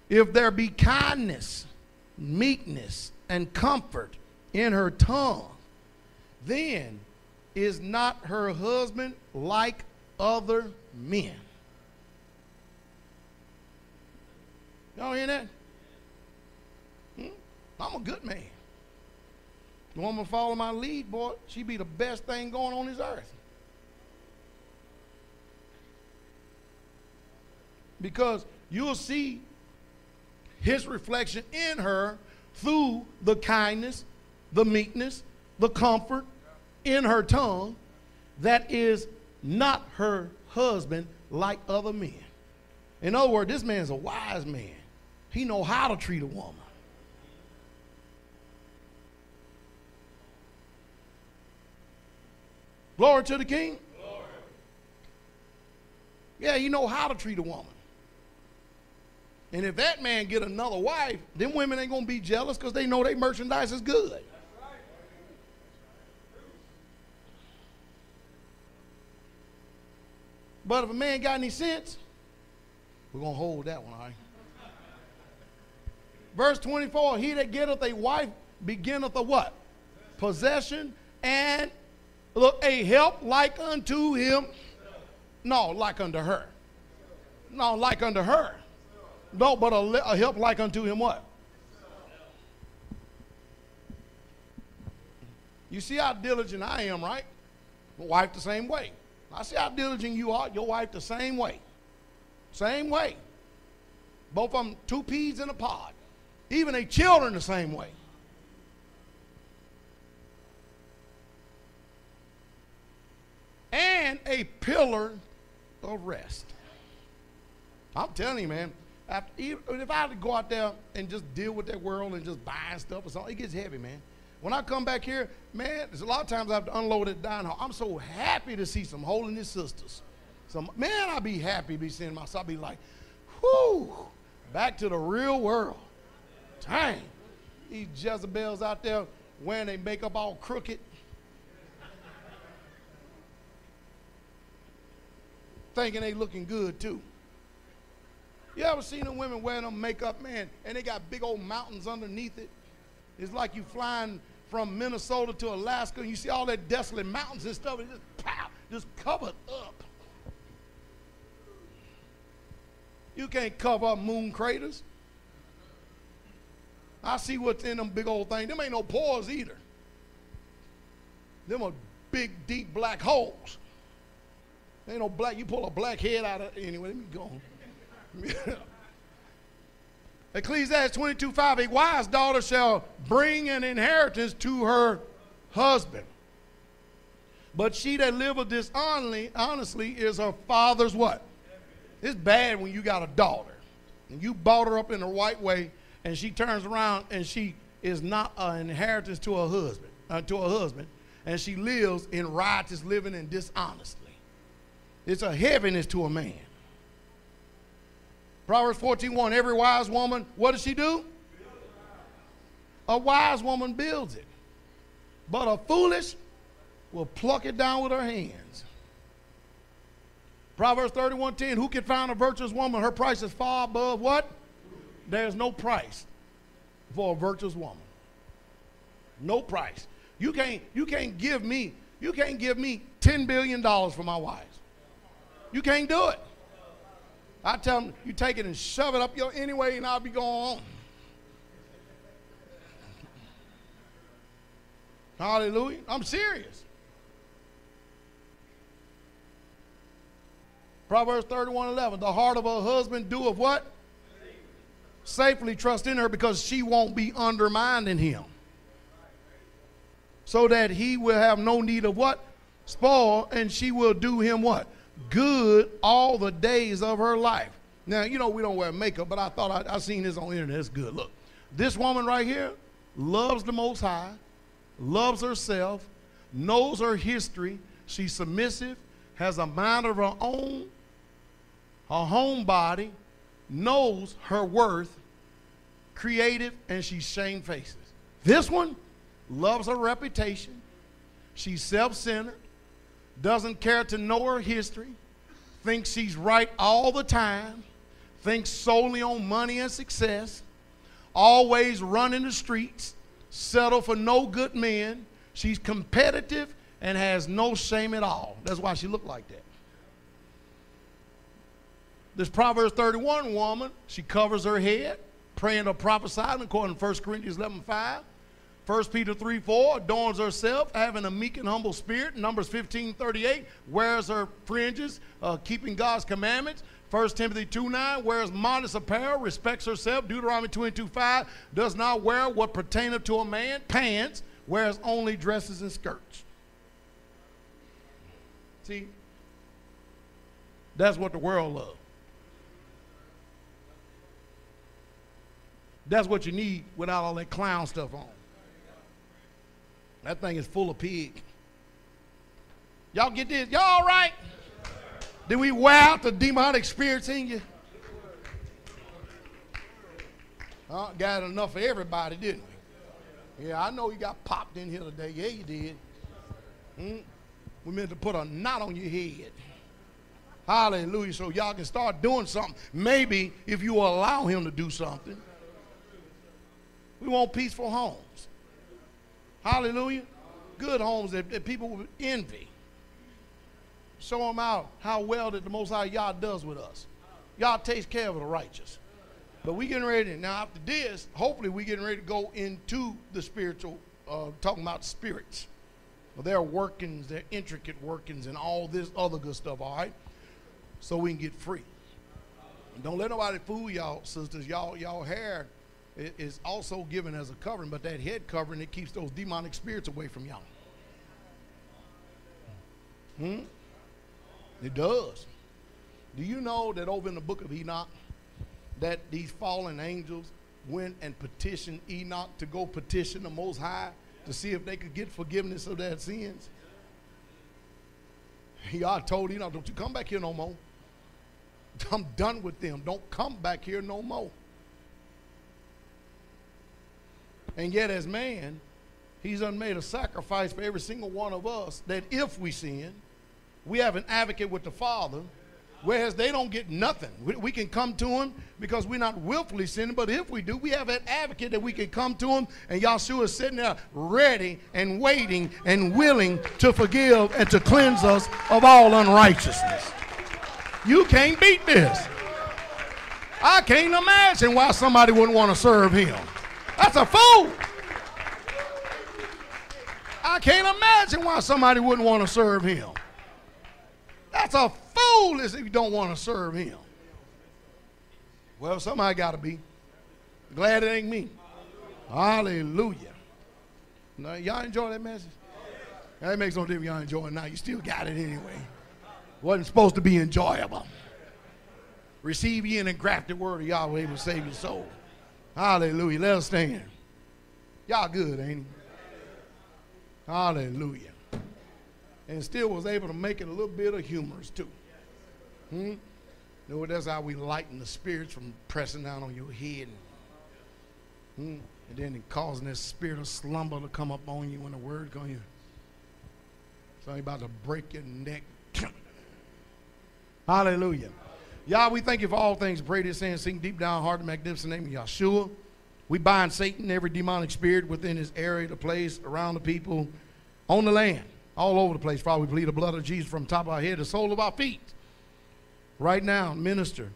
If there be kindness, meekness, and comfort in her tongue, then is not her husband like other men. Y'all hear that? I'm a good man. The woman follow my lead, boy, she be the best thing going on this earth. Because you'll see his reflection in her through the kindness, the meekness, the comfort in her tongue that is not her husband like other men. In other words, this man's a wise man. He know how to treat a woman. Glory to the King. Glory. Yeah, you know how to treat a woman. And if that man get another wife, them women ain't going to be jealous because they know their merchandise is good. That's right. But if a man got any sense, we're going to hold that one, all right? Verse 24, he that getteth a wife beginneth a what? Possession and look, a help like unto him. No, like unto her. No, like unto her. No, but a help like unto him what? You see how diligent I am, right? My wife the same way. I see how diligent you are. Your wife the same way. Same way. Both of them 2 peas in a pod. Even their children the same way. And a pillar of rest. I'm telling you, man, if I had to go out there and just deal with that world and just buy stuff or something, it gets heavy, man. When I come back here, man, there's a lot of times I have to unload it down. I'm so happy to see some holiness sisters. Man, I be happy to be seeing myself. I be like, whoo, back to the real world. Dang, these Jezebels out there wearing their makeup all crooked. Thinking they looking good too. You ever seen them women wearing them makeup, man, and they got big old mountains underneath it? It's like you flying from Minnesota to Alaska and you see all that desolate mountains and stuff and just pow, just covered up. You can't cover up moon craters. I see what's in them big old things. Them ain't no pores either. Them are big, deep black holes. Ain't no black, you pull a black head out of it. Anyway, let me go on. Ecclesiastes 22:5, a wise daughter shall bring an inheritance to her husband. But she that liveth dishonestly is her father's what? It's bad when you got a daughter and you brought her up in the right way and she turns around and she is not an inheritance to her husband, and she lives in riotous living and dishonestly. It's a heaviness to a man. Proverbs 14:1, every wise woman, what does she do? A wise woman builds it. But a foolish will pluck it down with her hands. Proverbs 31:10, who can find a virtuous woman? Her price is far above what? There's no price for a virtuous woman. No price. You can't give me $10 billion for my wife. You can't do it. I tell them, you take it and shove it up your anyway, and I'll be going on. Hallelujah. I'm serious. Proverbs 31:11, the heart of her husband doeth what? Safely trust in her, because she won't be undermining him. So that he will have no need of what? Spoil, and she will do him what? Good all the days of her life. Now, you know we don't wear makeup, but I thought I seen this on the internet. It's good. Look, this woman right here loves the Most High, loves herself, knows her history. She's submissive, has a mind of her own, her home body, knows her worth, creative, and she's shamefaced. This one loves her reputation. She's self-centered, doesn't care to know her history, thinks she's right all the time, thinks solely on money and success, always running the streets, settle for no good men. She's competitive and has no shame at all. That's why she looked like that. This Proverbs 31 woman, she covers her head, praying or prophesying according to 1 Corinthians 11:5. 1 Peter 3:4, adorns herself, having a meek and humble spirit. Numbers 15:38, wears her fringes, keeping God's commandments. 1 Timothy 2:9, wears modest apparel, respects herself. Deuteronomy 22:5, does not wear what pertaineth to a man, pants, wears only dresses and skirts. See, that's what the world loves. That's what you need without all that clown stuff on. That thing is full of pig. Y'all get this? Y'all all right? Did we wear out the demonic spirits in you? Got enough for everybody, didn't we? Yeah, I know you got popped in here today. Yeah, you did. We meant to put a knot on your head. Hallelujah. So y'all can start doing something. Maybe if you allow him to do something. We want peaceful homes. Hallelujah. Good homes that people would envy. Show them out how well that the Most High Yah does with us. Yah takes care of the righteous. But we getting ready, now after this, hopefully we getting ready to go into the spiritual, talking about spirits. Well, their workings, their intricate workings, and all this other good stuff, all right? So we can get free. And don't let nobody fool y'all, sisters. Y'all hair is also given as a covering, but that head covering, it keeps those demonic spirits away from y'all. It does. Do you know that over in the book of Enoch, that these fallen angels went and petitioned Enoch to go petition the Most High to see if they could get forgiveness of their sins? God told Enoch, don't you come back here no more. I'm done with them. Don't come back here no more. And yet as man, he's made a sacrifice for every single one of us that if we sin, we have an advocate with the Father, whereas they don't get nothing. We can come to him because we're not willfully sinning, but if we do, we have an advocate that we can come to him, and Yahshua is sitting there ready and waiting and willing to forgive and to cleanse us of all unrighteousness. You can't beat this. I can't imagine why somebody wouldn't want to serve him. That's a fool. I can't imagine why somebody wouldn't want to serve him. That's a fool if you don't want to serve him. Well, somebody got to be. Glad it ain't me. Hallelujah. Now, y'all enjoy that message? That makes no difference. Y'all enjoy it now. You still got it anyway. Wasn't supposed to be enjoyable. Receive ye an engrafted word of Yahweh will save your soul. Hallelujah. Let us stand. Y'all good, ain't it? Hallelujah. And still was able to make it a little bit of humorous too. You know, that's how we lighten the spirits from pressing down on your head. And then causing that spirit of slumber to come up on you when the word goes in. So you're about to break your neck. Hallelujah. Yah, we thank you for all things. Pray this and sing deep down heart in the magnificent name of Yahshua. We bind Satan, every demonic spirit within his area, the place, around the people, on the land, all over the place. Father, we plead the blood of Jesus from the top of our head to the sole of our feet. Right now, minister,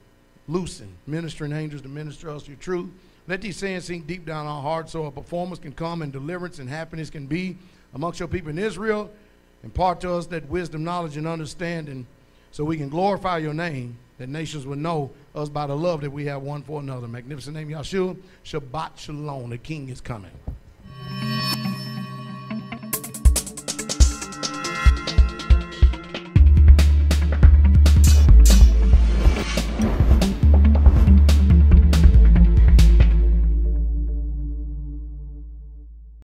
loosen, ministering angels to minister us your truth. Let these sayings sink deep down our hearts so a performance can come and deliverance and happiness can be amongst your people in Israel. Impart to us that wisdom, knowledge, and understanding so we can glorify your name, that nations will know us by the love that we have one for another. Magnificent name, Yahshua. Shabbat Shalom. The King is coming.